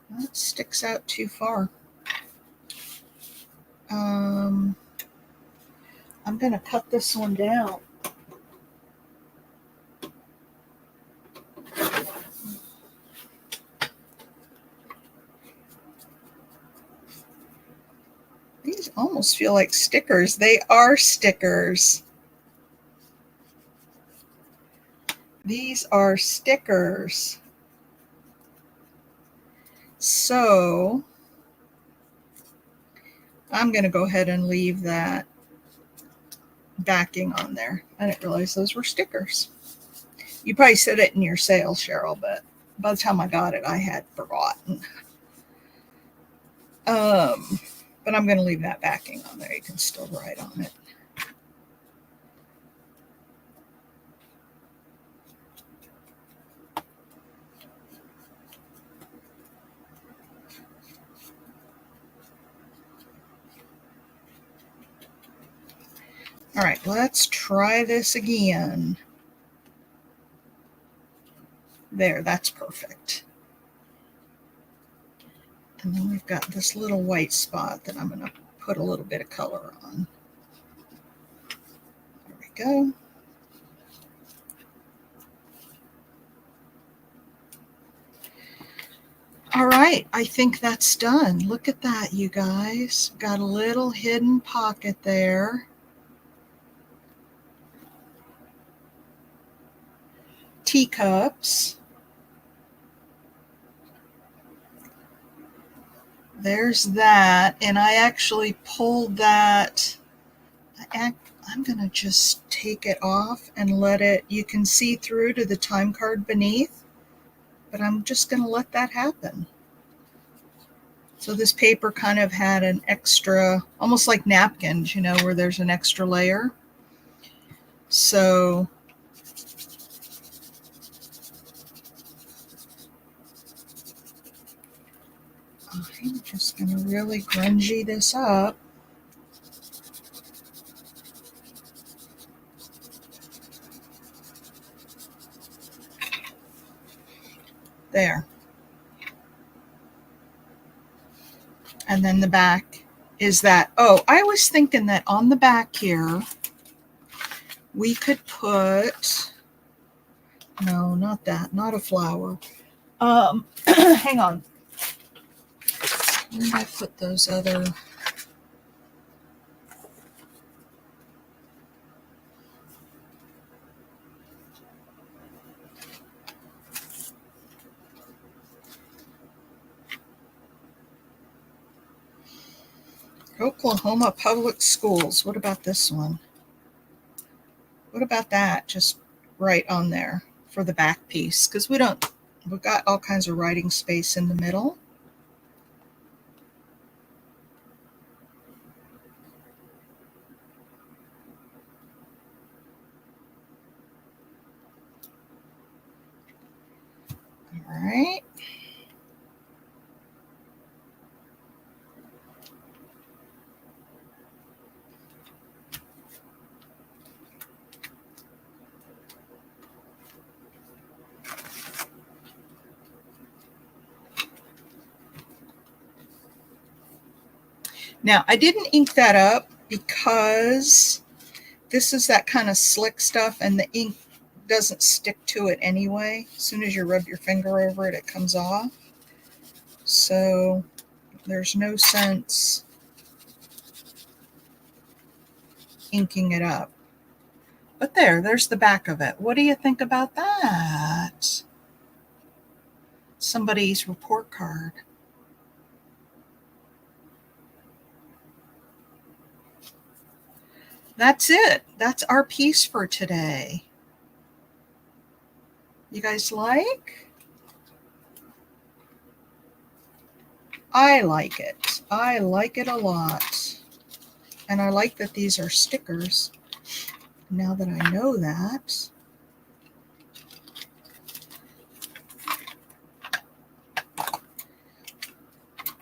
That sticks out too far. I'm going to cut this one down. These almost feel like stickers. They are stickers. These are stickers. So I'm going to go ahead and leave that backing on there. I didn't realize those were stickers. You probably said it in your sale, Cheryl, but by the time I got it, I had forgotten. But I'm going to leave that backing on there. You can still write on it. All right, let's try this again. There, that's perfect. And then we've got this little white spot that I'm going to put a little bit of color on. There we go. All right, I think that's done. Look at that, you guys. Got a little hidden pocket there. Teacups. There's that, and I actually pulled that. I'm going to just take it off and let it, you can see through to the time card beneath, but I'm just going to let that happen. So this paper kind of had an extra, almost like napkins, you know, where there's an extra layer. So I'm just going to really grungy this up. There. And then the back is that. Oh, I was thinking that on the back here, we could put, no, not that, not a flower. Hang on. Where did I put those other? Oklahoma Public Schools. What about this one? What about that? Just right on there for the back piece, because we've got all kinds of writing space in the middle. All right. Now, I didn't ink that up because this is that kind of slick stuff and the ink doesn't stick to it anyway. As soon as you rub your finger over it, it comes off. So there's no sense inking it up. But there's the back of it. What do you think about that? Somebody's report card. That's it. That's our piece for today. You guys like? I like it. I like it a lot. And I like that these are stickers. Now that I know that.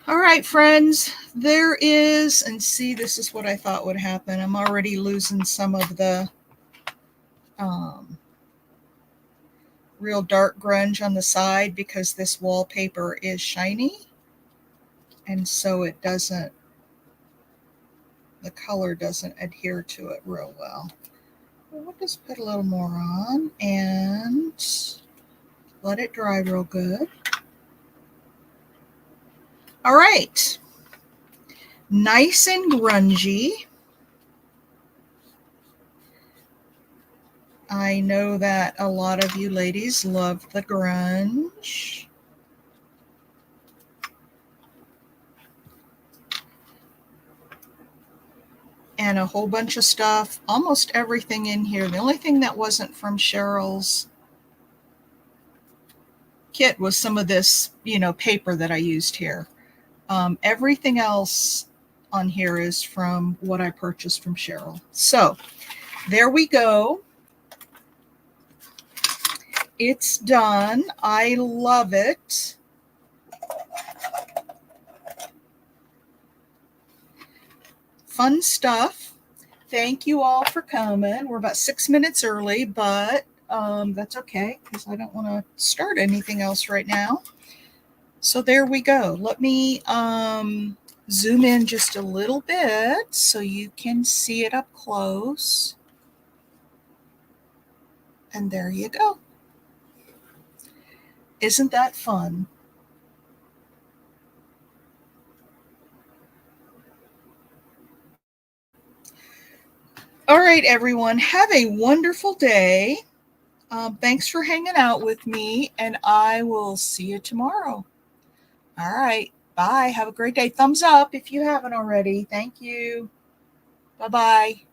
All right, friends, there is, and see, this is what I thought would happen. I'm already losing some of the real dark grunge on the side because this wallpaper is shiny. And so it doesn't, the color doesn't adhere to it real well. We'll just put a little more on and let it dry real good. All right. Nice and grungy. I know that a lot of you ladies love the grunge. And a whole bunch of stuff, almost everything in here. The only thing that wasn't from Cheryl's kit was some of this, paper that I used here. Everything else on here is from what I purchased from Cheryl. So there we go. It's done. I love it. Fun stuff. Thank you all for coming. We're about 6 minutes early, but that's okay because I don't want to start anything else right now. So there we go. Let me zoom in just a little bit so you can see it up close. And there you go. Isn't that fun? All right, everyone. Have a wonderful day. Thanks for hanging out with me, and I will see you tomorrow. All right. Bye. Have a great day. Thumbs up if you haven't already. Thank you. Bye-bye.